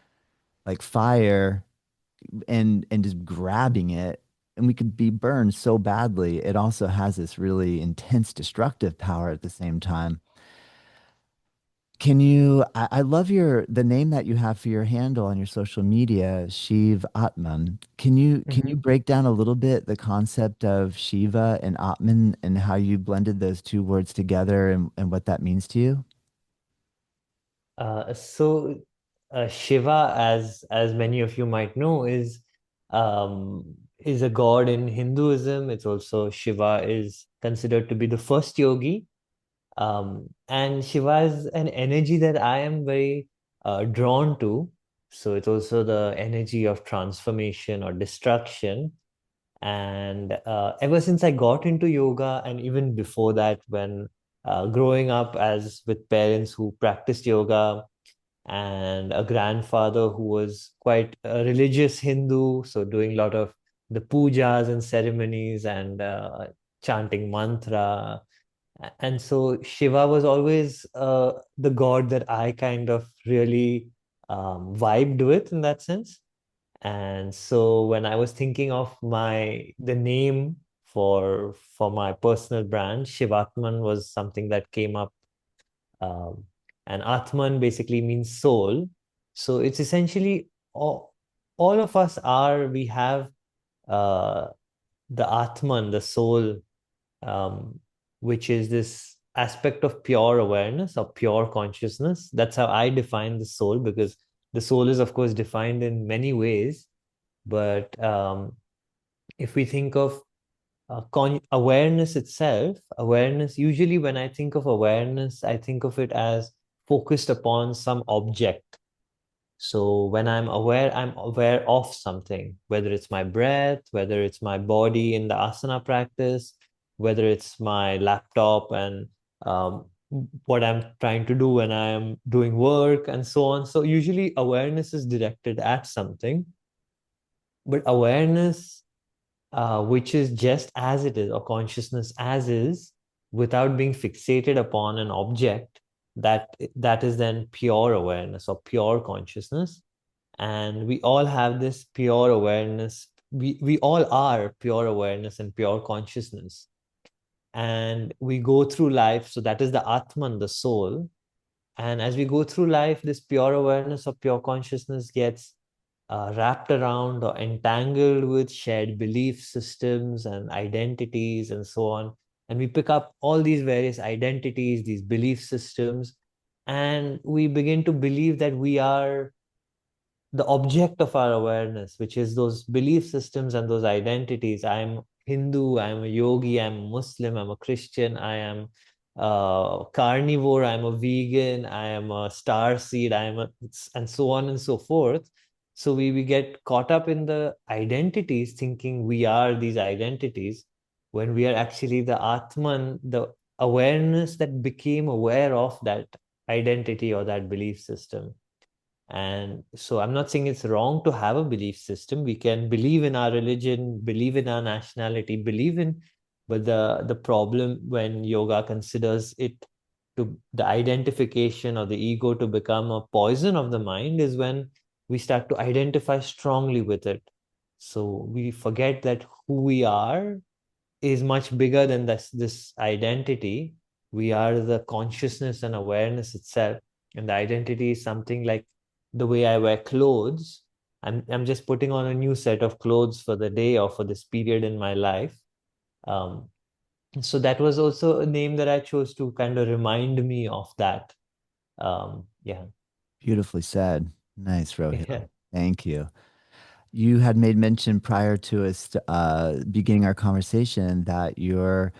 like fire and just grabbing it, and we could be burned so badly. It also has this really intense destructive power at the same time. I love the name that you have for your handle on your social media, Shiv Atman. Can you Mhm. break down a little bit the concept of Shiva and Atman and how you blended those two words together and what that means to you? So Shiva, as many of you might know, is a god in Hinduism. It's also Shiva is considered to be the first yogi. And Shiva is an energy that I am very drawn to. So it's also the energy of transformation or destruction. And ever since I got into yoga, and even before that, when growing up as with parents who practiced yoga, and a grandfather who was quite a religious Hindu, so doing a lot of the pujas and ceremonies and chanting mantra. And so Shiva was always the god that I kind of really vibed with in that sense. And so when I was thinking of the name for my personal brand, Shivatman was something that came up. Um, and Atman basically means soul. So it's essentially all of us we have uh, the Atman, the soul, um, which is this aspect of pure awareness or pure consciousness. That's how I define the soul, because the soul is, of course, defined in many ways. But if we think of awareness itself, awareness, usually when I think of awareness, I think of it as focused upon some object. So when I'm aware of something, whether it's my breath, whether it's my body in the asana practice, whether it's my laptop and um, what I'm trying to do when I'm doing work and so on. So usually awareness is directed at something, but awareness which is just as it is, or consciousness as is, without being fixated upon an object, that is then pure awareness or pure consciousness. And we all have this pure awareness. We all are pure awareness and pure consciousness. And we go through life. So that is the Atman, the soul. And as we go through life, this pure awareness or pure consciousness gets wrapped around or entangled with shared belief systems and identities and so on. And we pick up all these various identities, these belief systems, and we begin to believe that we are the object of our awareness, which is those belief systems and those identities. I'm Hindu, I'm a yogi, I'm a Muslim, I'm a Christian, I am carnivore, I'm a vegan, I am a star seed, and so on and so forth. So we get caught up in the identities, thinking we are these identities, when we are actually the Atman, the awareness that became aware of that identity or that belief system. And so I'm not saying it's wrong to have a belief system. We can believe in our religion, believe in our nationality, but the problem when yoga considers it to the identification of the ego to become a poison of the mind is when we start to identify strongly with it. So we forget that who we are is much bigger than this identity. We are the consciousness and awareness itself. And the identity is something like the way I wear clothes. I'm just putting on a new set of clothes for the day or for this period in my life. Um, so that was also a name that I chose to kind of remind me of that. Yeah. Beautifully said. Nice, Rohil. Yeah. Thank you. You had made mention prior to us beginning our conversation that you're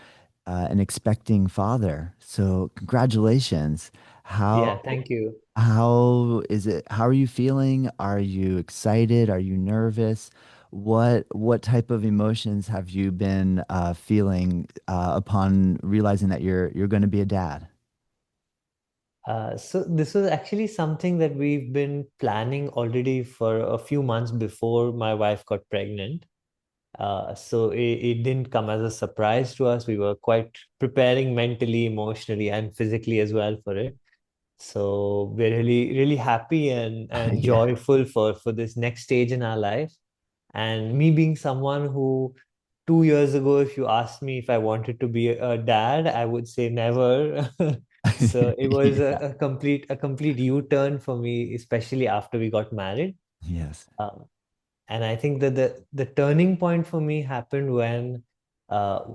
an expecting father. So congratulations. Yeah. How Thank you. how is it? How are you feeling? Are you excited? Are you nervous? What type of emotions have you been feeling upon realizing that you're going to be a dad? So this was actually something that we've been planning already for a few months before my wife got pregnant. So it didn't come as a surprise to us. We were quite preparing mentally, emotionally, and physically as well for it. So we're really, really happy and Yeah. joyful for this next stage in our life. And me being someone who 2 years ago, if you asked me if I wanted to be a dad, I would say never. So it was Yeah. a complete U-turn for me, especially after we got married. Yes. Um, and I think that the turning point for me happened when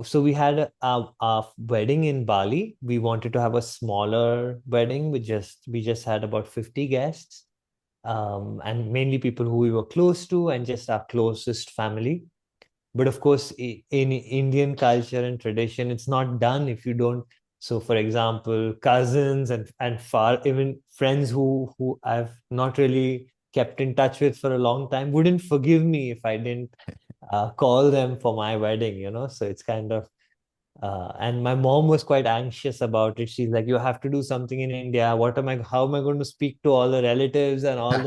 so we had a wedding in Bali. We wanted to have a smaller wedding. We just had about 50 guests. and mainly people who we were close to and just our closest family. But of course, in Indian culture and tradition, it's not done if you don't. So, for example, cousins and far even friends who I've not really kept in touch with for a long time wouldn't forgive me if I didn't call them for my wedding, you know. So it's kind of and my mom was quite anxious about it. She's like, "You have to do something in India. How am I going to speak to all the relatives and all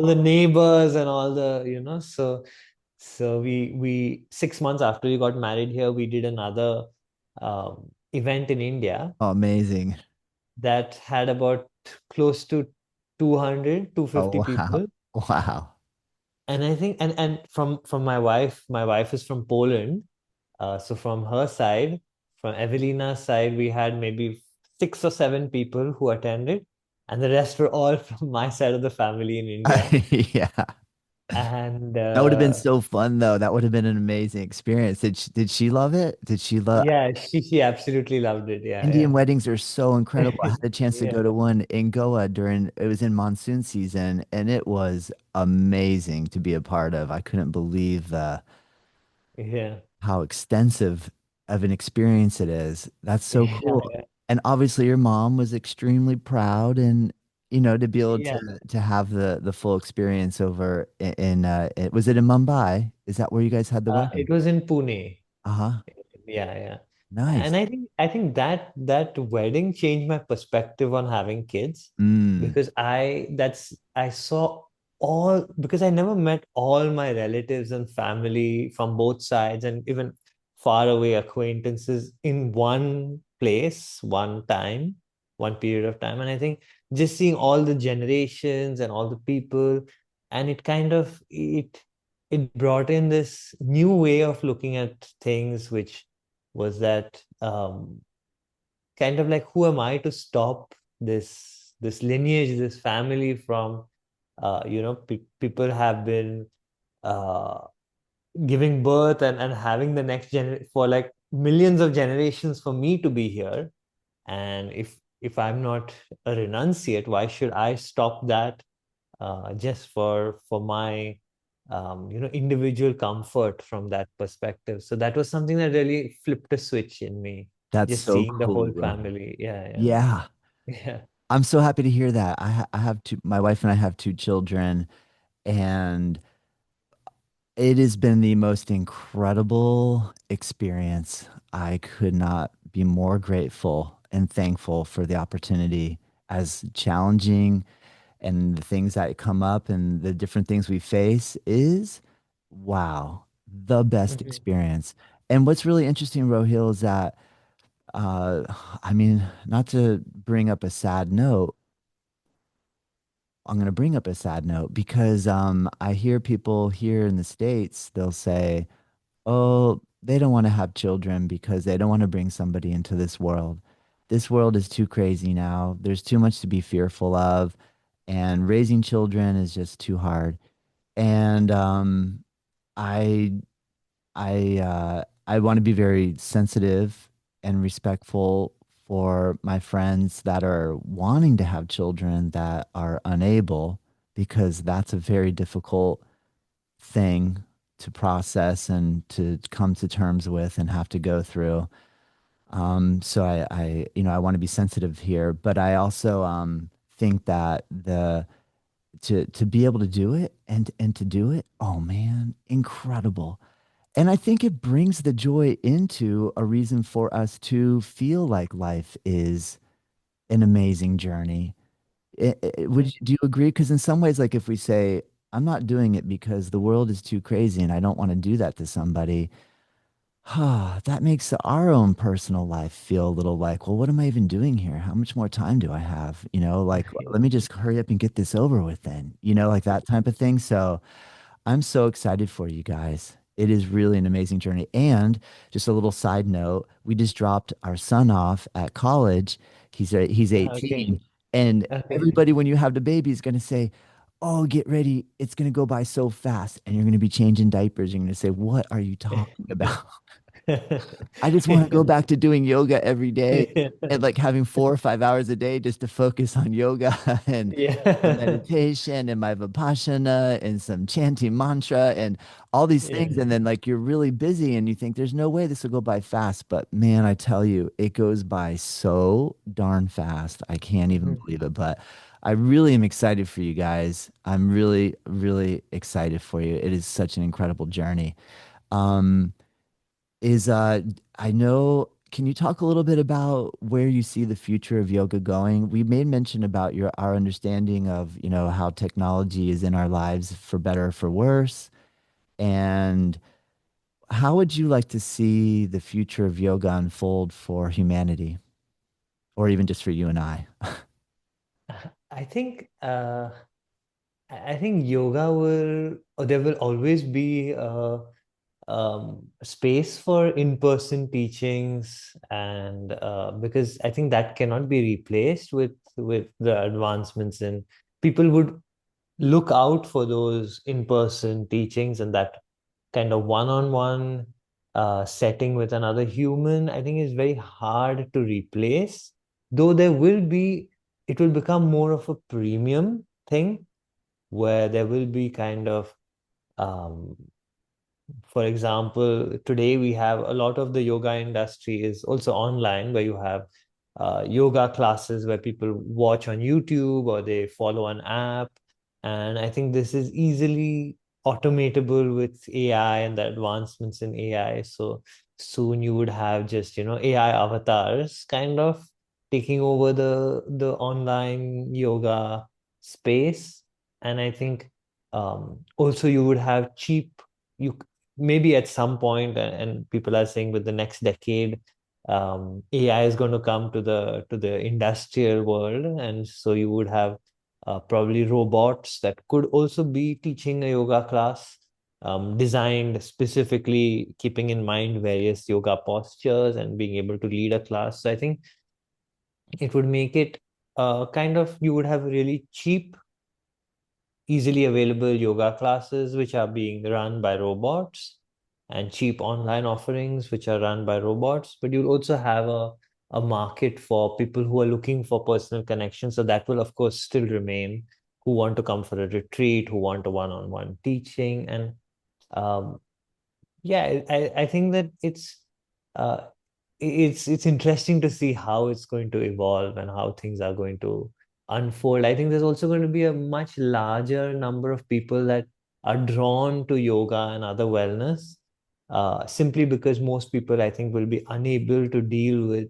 the neighbors and all the, you know?" So we 6 months after we got married here, we did another event in India Oh, amazing. that had about close to 200, two Oh, fifty wow. people. Wow. And I think and from my wife is from Poland. So from her side, from Evelina's side, we had maybe 6 or 7 people who attended, and the rest were all from my side of the family in India. Yeah. And That would have been so fun though. That would have been an amazing experience. Did she love it? Did she love yeah, she absolutely loved it. Indian Yeah, weddings are so incredible. I yeah. had a chance to Yeah, go to one in Goa during it was in monsoon season and it was amazing to be a part of. I couldn't believe the yeah, how extensive of an experience it is. That's so cool. yeah, And obviously your mom was extremely proud and to be able yeah. to have the full experience over was it in Mumbai? Is that where you guys had the It wedding? was in Pune. Uh-huh. Yeah, yeah. Nice. And I think that wedding changed my perspective on having kids Mm. because I saw all because I never met all my relatives and family from both sides and even far away acquaintances in one place, one time, one period of time. And I think just seeing all the generations and all the people, and it brought in this new way of looking at things, which was that kind of like who am I to stop this lineage, this family from people have been uh, giving birth and having the next gen for like millions of generations for me to be here. And if I'm not a renunciate, why should I stop that just for my individual comfort from that perspective. So that was something that really flipped a switch in me, That's just so seeing the cool, whole Rohil. family. Yeah, Yeah. yeah. I'm so happy to hear that. I have two, my wife and I have two children, and it has been the most incredible experience. I could not be more grateful and thankful for the opportunity, as challenging and the things that come up and the different things we face is, wow, the best Mhm. experience. And what's really interesting, Rohil, is that, uh, I mean, not to bring up a sad note, I'm going to bring up a sad note because I hear people here in the States, they'll say, oh, they don't want to have children because they don't want to bring somebody into this world. This world is too crazy now. There's too much to be fearful of, and raising children is just too hard. And I I want to be very sensitive and respectful for my friends that are wanting to have children that are unable, because that's a very difficult thing to process and to come to terms with and have to go through. So I want to be sensitive here, but I also think that the to be able to do it and to do it, oh man, incredible. And I think it brings the joy into a reason for us to feel like life is an amazing journey. Do you agree? Because in some ways, like if we say, I'm not doing it because the world is too crazy and I don't want to do that to somebody, that makes our own personal life feel a little like, well, what am I even doing here? How much more time do I have? Like, let me just hurry up and get this over with then, like that type of thing. So, I'm so excited for you guys. It is really an amazing journey. And just a little side note, we just dropped our son off at college. He's Okay, 18, and okay. everybody when you have the baby is going to say, "Oh, get ready. It's going to go by so fast." And you're going to be changing diapers. You're going to say, "What are you talking about?" I just want to go back to doing yoga every day and like having 4 or 5 hours a day just to focus on yoga and Yeah. meditation and my Vipassana and some chanting mantra and all these things. Yeah. And then like you're really busy and you think there's no way this will go by fast. But man, I tell you, it goes by so darn fast. I can't even Mhm. believe it. But I really am excited for you guys. I'm really, really excited for you. It is such an incredible journey. Um, is I know, can you talk a little bit about where you see the future of yoga going? We made mention about your our understanding of, you know, how technology is in our lives for better or for worse. And how would you like to see the future of yoga unfold for humanity, or even just for you and I? I think I think yoga will, or there will always be space for in-person teachings, and because I think that cannot be replaced with the advancements in, people would look out for those in-person teachings, and that kind of one-on-one setting with another human, I think is very hard to replace. Though there will be, it will become more of a premium thing where there will be kind of um, for example, today we have a lot of the yoga industry is also online, where you have yoga classes where people watch on YouTube or they follow an app. And I think this is easily automatable with AI and the advancements in AI. So soon you would have just, AI avatars kind of taking over the online yoga space. And I think also you would have cheap, you maybe at some point, and people are saying with the next decade, AI is going to come to the industrial world, and so you would have probably robots that could also be teaching a yoga class, designed specifically keeping in mind various yoga postures and being able to lead a class. So I think it would make it kind of, you would have really cheap, easily available yoga classes which are being run by robots, and cheap online offerings which are run by robots. But you'll also have a market for people who are looking for personal connection. So that will, of course, still remain, who want to come for a retreat, who want a one-on-one teaching. And um, yeah, I think that uh, it's interesting to see how it's going to evolve and how things are going to unfold. I think there's also going to be a much larger number of people that are drawn to yoga and other wellness, simply because most people, I think, will be unable to deal with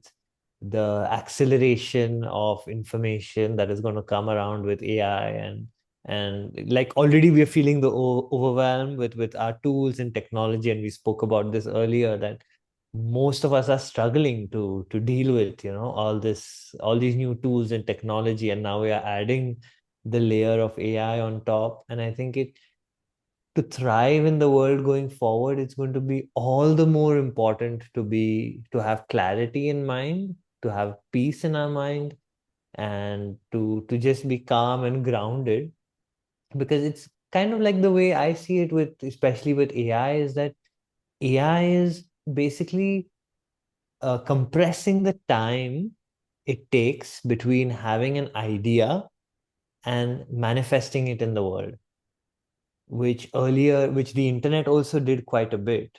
the acceleration of information that is going to come around with AI. And like already we are feeling the overwhelm with our tools and technology, and we spoke about this earlier, that most of us are struggling to deal with, all these new tools and technology, and now we are adding the layer of AI on top. And I think it, to thrive in the world going forward, it's going to be all the more important to have clarity in mind, to have peace in our mind, and to just be calm and grounded. Because it's kind of like the way I see it, with especially with AI, is that AI is basically compressing the time it takes between having an idea and manifesting it in the world, which the internet also did quite a bit.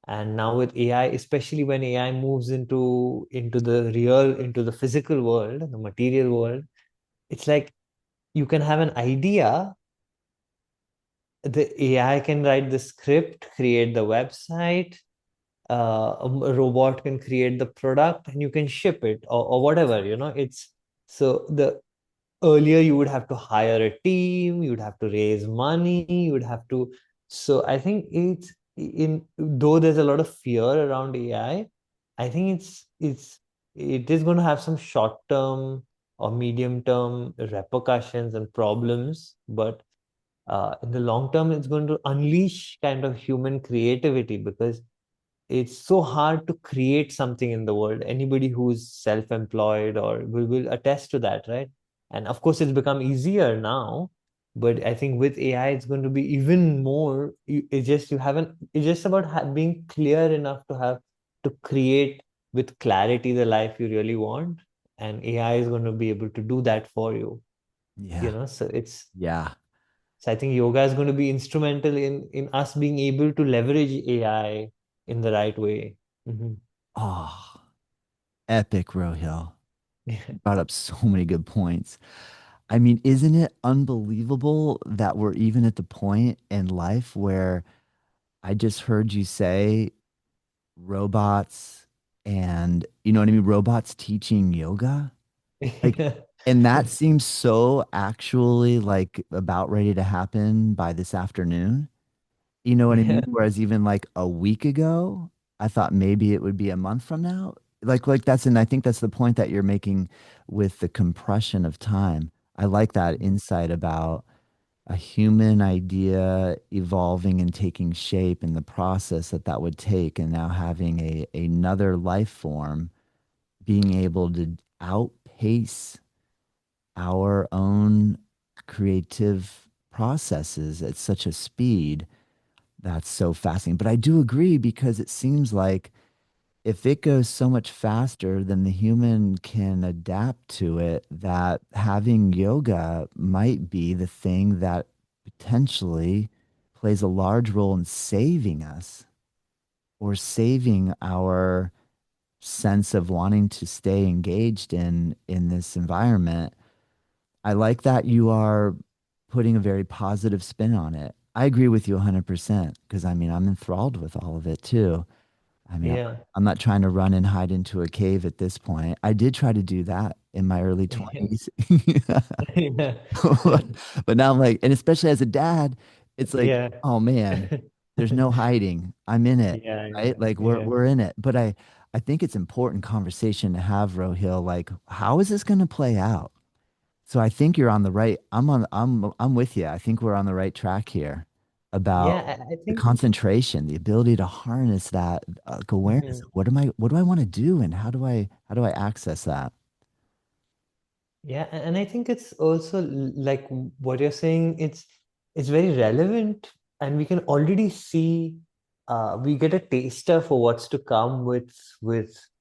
And now with AI, especially when AI moves into the real, into the physical world, the material world, it's like you can have an idea, the AI can write the script, create the website, a robot can create the product, and you can ship it, or whatever, it's, so the earlier you would have to hire a team, you'd have to raise money, you would have to, so I think it's, in though there's a lot of fear around I think it is going to have some short term or medium term repercussions and problems. But in the long term, it's going to unleash kind of human creativity, because it's so hard to create something in the world. Anybody who's self-employed or will attest to that, right? And of course, it's become easier now, but I think with AI, it's going to be even more. It's just you haven't. It's just about being clear enough to have to create with clarity the life you really want, and AI is going to be able to do that for you, Yeah. so it's Yeah. so I think yoga is going to be instrumental in us being able to leverage AI in the right way. Hmm. Oh, epic, Rohil. Yeah. Brought up so many good points. I mean, isn't it unbelievable that we're even at the point in life where I just heard you say robots and you know what I mean? Robots teaching yoga? Like, and that seems so actually like about ready to happen by this afternoon. You know what I Yeah. mean? Whereas even like a week ago, I thought maybe it would be a month from now. Like that's, and I think that's the point that you're making with the compression of time. I like that insight about a human idea evolving and taking shape in the process that that would take, and now having another life form being able to outpace our own creative processes at such a speed. That's so fascinating. But I do agree because it seems like if it goes so much faster than the human can adapt to it, that having yoga might be the thing that potentially plays a large role in saving us or saving our sense of wanting to stay engaged in this environment. I like that you are putting a very positive spin on it. I agree with you 100% because I mean, I'm enthralled with all of it too. I mean, Yeah. I'm not trying to run and hide into a cave at this point. I did try to do that in my early Yeah. 20s. Yeah. But now I'm like, and especially as a dad, it's like, Yeah. oh man, there's no hiding. I'm in it, Yeah. right? Yeah. Like we're Yeah. we're in it. But I think it's important conversation to have, Rohil. Like, how is this going to play out? So I think you're on the right. I'm with you. I think we're on the right track here about Yeah. I the think. concentration, the ability to harness that awareness. Mhm. What do I want to do, and how do I access that? Yeah, and I think it's also like what you're saying, it's very relevant, and we can already see we get a taster for what's to come with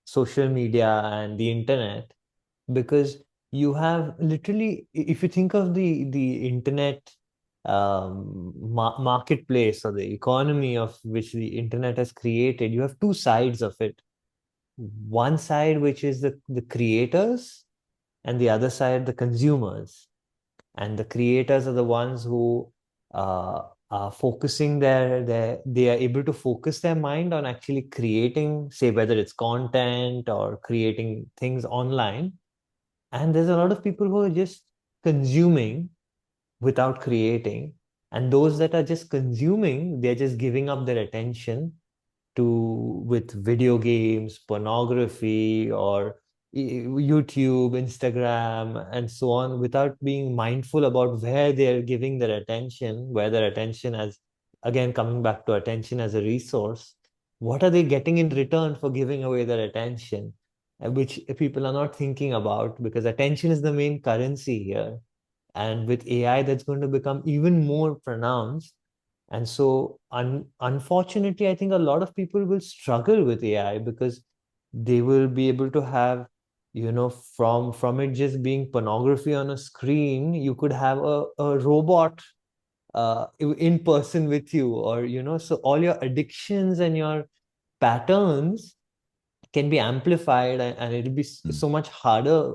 social media and the internet, because you have literally, if you think of the internet marketplace or the economy of which the internet has created, you have two sides of it. One side which is the creators, and the other side the consumers. And the creators are the ones who are focusing they are able to focus their mind on actually creating, say, whether it's content or creating things online. And there's a lot of people who are just consuming without creating. And those that are just consuming, they're just giving up their attention to with video games, pornography, or YouTube, Instagram, and so on, without being mindful about where they're giving their attention, where their attention as, again, coming back to attention as a resource, what are they getting in return for giving away their attention? Which people are not thinking about, because attention is the main currency here. And with AI, that's going to become even more pronounced. And so, unfortunately, I think a lot of people will struggle with AI, because they will be able to have, from it just being pornography on a screen, you could have a robot in person with you, or, so all your addictions and your patterns can be amplified, and it'll be Mm, so much harder.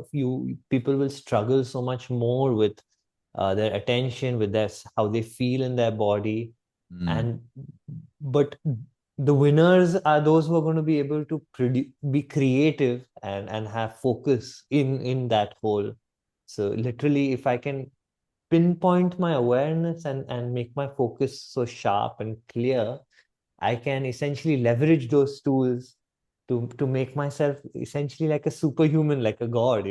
People will struggle so much more with their attention, with how they feel in their body. mm, And but the winners are those who are going to be able to be creative and have focus in that whole. So literally, if I can pinpoint my awareness and make my focus so sharp and clear, I can essentially leverage those tools to make myself essentially like a superhuman, like a god,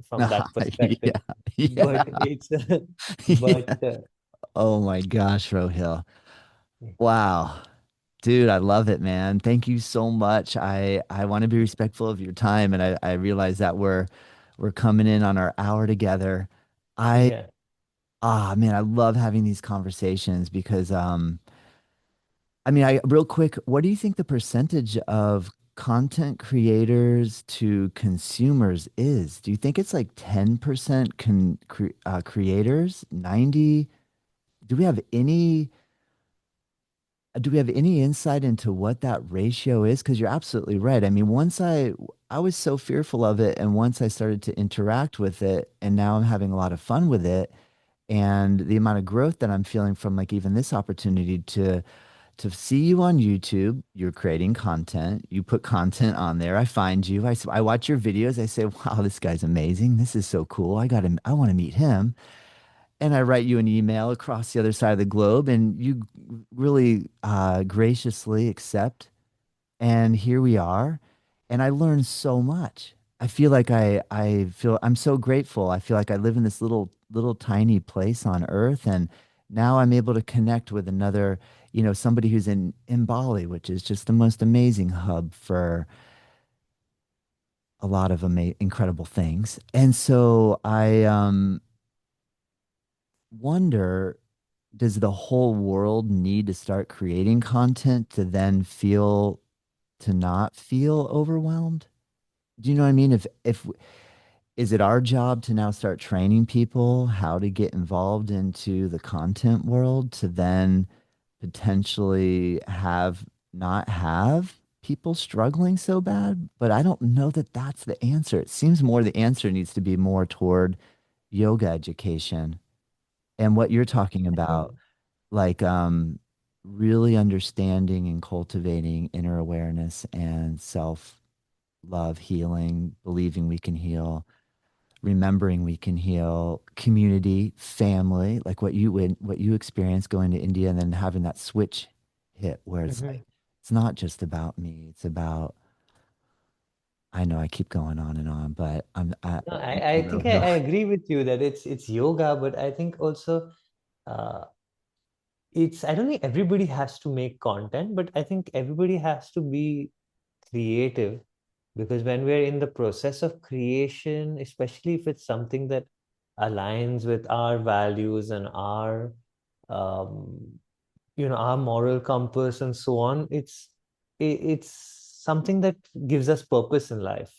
from that perspective. yeah, But yeah, it's but yeah. Oh my gosh, Rohil. Wow. Dude, I love it, man. Thank you so much. I want to be respectful of your time, and I realize that we're coming in on our hour together. I yeah. man, I love having these conversations because I mean, I real quick, what do you think the percentage of content creators to consumers is? Do you think it's like 10% creators, 90? Do we have any do we have any insight into what that ratio is? Because you're absolutely right. I mean, I was so fearful of it, and once I started to interact with it, and now I'm having a lot of fun with it, and the amount of growth that I'm feeling from like even this opportunity to see you on YouTube, you're creating content, you put content on there. I find you, I watch your videos. I say, wow, this guy's amazing. This is so cool. I want to meet him. And I write you an email across the other side of the globe, and you really graciously accept. And here we are. And I learned so much. I feel like I'm so grateful. I feel like I live in this little tiny place on earth. And now I'm able to connect with another, somebody who's in Bali, which is just the most amazing hub for a lot of incredible things. And so I wonder, does the whole world need to start creating content to then to not feel overwhelmed? Do you know what I mean? If Is it our job to now start training people how to get involved into the content world to then potentially not have people struggling so bad? But I don't know that that's the answer. It seems more the answer needs to be more toward yoga education and what you're talking I think about, like really understanding and cultivating inner awareness and self love, healing, believing we can heal, remembering we can heal, community, family, like what you experienced going to India and then having that switch hit where it's like Mhm. it's not just about me, it's about I know I keep going on and on, but No, thank I you, think Rohil. I agree with you that it's yoga, but I think also uh, it's I don't think everybody has to make content, but I think everybody has to be creative because when we're in the process of creation, especially if it's something that aligns with our values and our um, our moral compass and so on, it's something that gives us purpose in life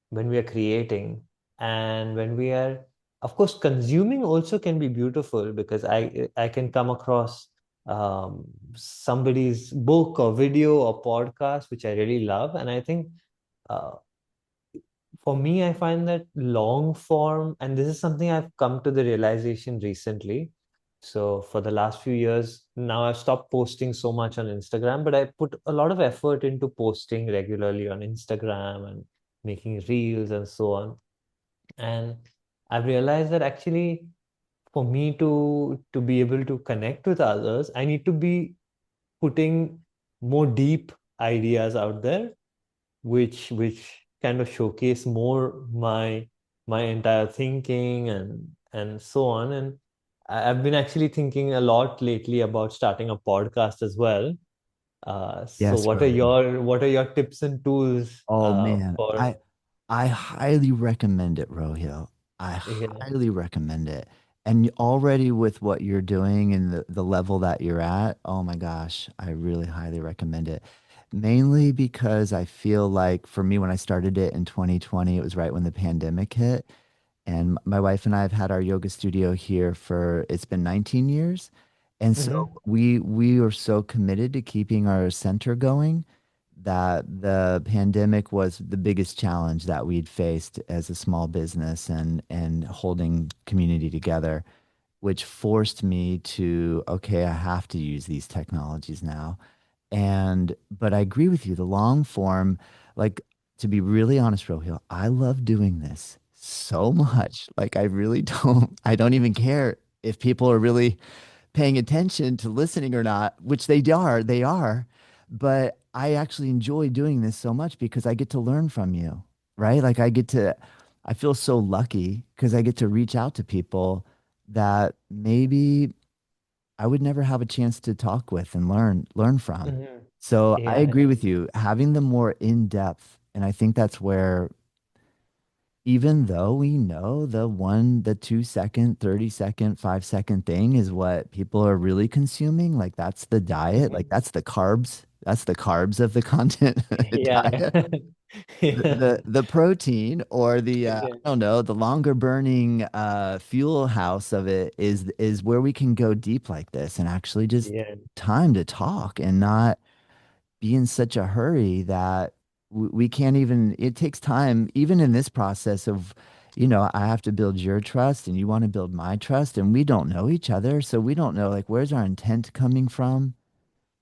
when we are creating and when we are of course consuming also can be beautiful because I can come across somebody's book or video or podcast which I really love and I think uh, for me I find that long form and this is something I've come to the realization recently. So for the last few years now I've stopped posting so much on Instagram but I put a lot of effort into posting regularly on Instagram and making reels and so on. And I've realized that actually for me to be able to connect with others, I need to be putting more deep ideas out there, which kind of showcase more my entire thinking and so on. And I've been actually thinking a lot lately about starting a podcast as well. So Yes, Rohil. what are your tips and tools Oh man, for I highly recommend it, Rohil. I yeah. highly recommend it. And already with what you're doing and the level that you're at, oh my gosh, I really highly recommend it. Mainly because I feel like for me, when I started it in 2020, it was right when the pandemic hit. And my wife and I have had our yoga studio here for it's been 19 years. And so Mhm. we are so committed to keeping our center going that the pandemic was the biggest challenge that we'd faced as a small business and holding community together, which forced me to, okay, I have to use these technologies now. But I agree with you, the long form, like to be really honest, Rohil, I love doing this so much. Like I really I don't even care if people are really paying attention to listening or not, which they are. But I actually enjoy doing this so much because I get to learn from you, right? I feel so lucky because I get to reach out to people that maybe I would never have a chance to talk with and learn from. Mhm. So I Yeah, agree with you, having them more in depth. And I think that's where even though we know the 2 second, 30 second, 5 second thing is what people are really consuming, like that's the diet, like Mhm. that's the carbs of the content Yeah, diet. yeah. Yeah. The protein or Yeah. I don't know, the longer burning fuel house of it is where we can go deep like this and actually just Yeah. time to talk and not be in such a hurry that we can't even, it takes time, even in this process of, I have to build your trust and you want to build my trust and we don't know each other. So we don't know, like, where's our intent coming from?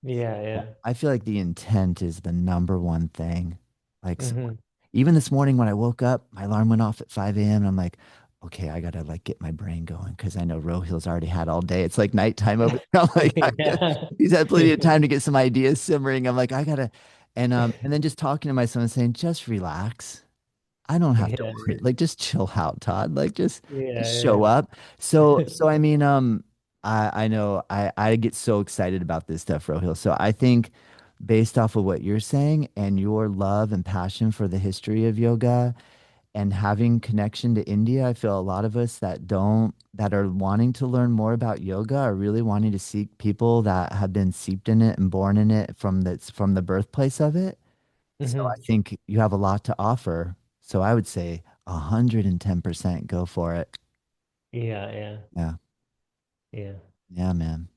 Yeah, yeah. I feel like the intent is the number one thing. Like, so Hmm. even this morning when I woke up, my alarm went off at 5 a.m. and I'm like, okay, I gotta like get my brain going because I know Rohil's already had all day. It's like nighttime over here. I'm like, Yeah. he's had plenty of time to get some ideas simmering. I'm like, I gotta, and then just talking to my son and saying, just relax. I don't have to Yeah, worry. Like, just chill out, Todd. Like, just yeah, show up. So yeah. I mean, I know I get so excited about this stuff, Rohil. So I think based off of what you're saying and your love and passion for the history of yoga and having connection to India, I feel a lot of us that are wanting to learn more about yoga are really wanting to seek people that have been seeped in it and born in it from the birthplace of it. So I Hmm. think you have a lot to offer. So I would say 110% go for it. Yeah, yeah, Yeah. yeah. Yeah, man.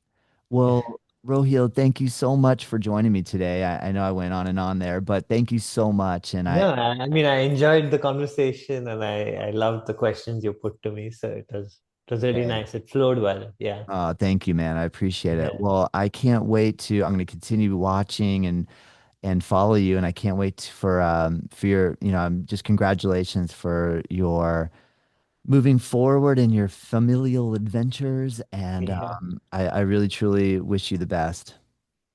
Well, Rohil, thank you so much for joining me today. I know I went on and on there, but thank you so much. And No, I mean, I enjoyed the conversation and I loved the questions you put to me. So it was really hey, nice. It flowed well. Yeah. thank you, man. I appreciate it. Yeah. Well, I can't wait to, I'm going to continue watching and follow you. And I can't wait for your, just congratulations for your moving forward in your familial adventures. And Yeah. I really, truly wish you the best.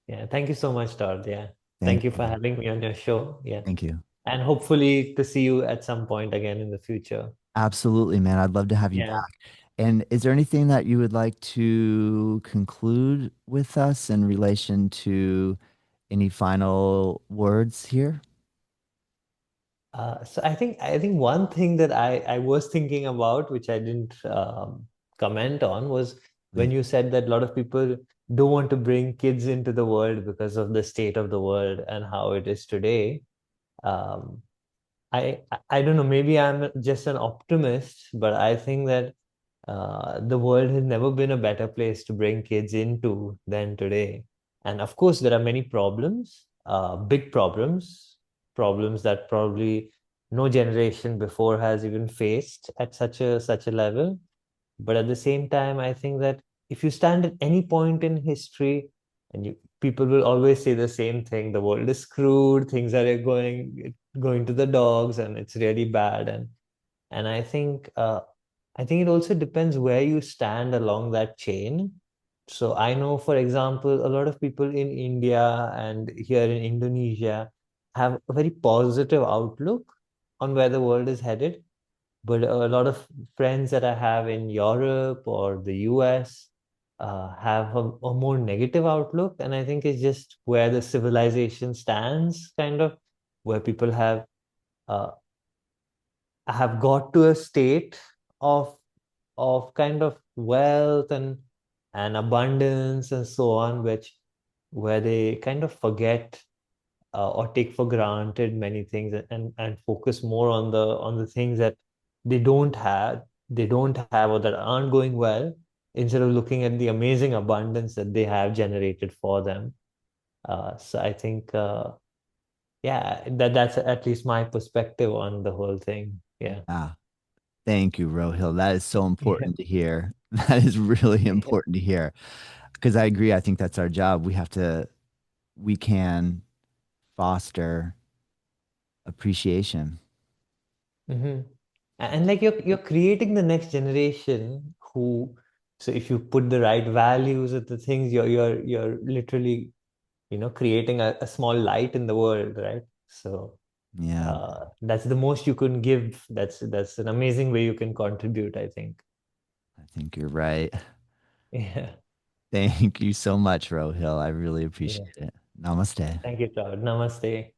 Yeah. Thank you so much, Todd. Yeah. Thank Thank you you, for man. having me on your show. Yeah. Thank you. And hopefully to see you at some point again in the future. Absolutely, man. I'd love to have you Yeah. back. And is there anything that you would like to conclude with us in relation to any final words here? So I think one thing that I was thinking about, which I didn't comment on, was when Please. you said that a lot of people don't want to bring kids into the world because of the state of the world and how it is today. Um, I don't know, maybe I'm just an optimist, but I think that the world has never been a better place to bring kids into than today. And of course, there are many problems, big problems, problems that probably no generation before has even faced at such a level. But at the same time, I think that if you stand at any point in history, and people will always say the same thing: the world is screwed, things are going to the dogs, and it's really bad. And I think it also depends where you stand along that chain. So I know, for example, a lot of people in India and here in Indonesia have a very positive outlook on where the world is headed. But a lot of friends that I have in Europe or the US have a more negative outlook. And I think it's just where the civilization stands, kind of, where people uh, have got to a state of kind of wealth and abundance and so on, which where they kind of forget or take for granted many things and focus more on the things that they don't have or that aren't going well, instead of looking at the amazing abundance that they have generated for them. So I think yeah, that's at least my perspective on the whole thing. Yeah. Ah, thank you, Rohil. That is so Yeah. important to hear. That is really Yeah. important to hear because I agree. I think that's our job. We can foster appreciation. Hmm. And like you're creating the next generation who, so if you put the right values at the things, you're literally, creating a small light in the world, right? So Yeah, that's the most you can give. That's an amazing way you can contribute, I think. I think you're right. Yeah. Thank you so much, Rohil. I really Yeah. appreciate it. Namaste. Thank you, Todd. Namaste.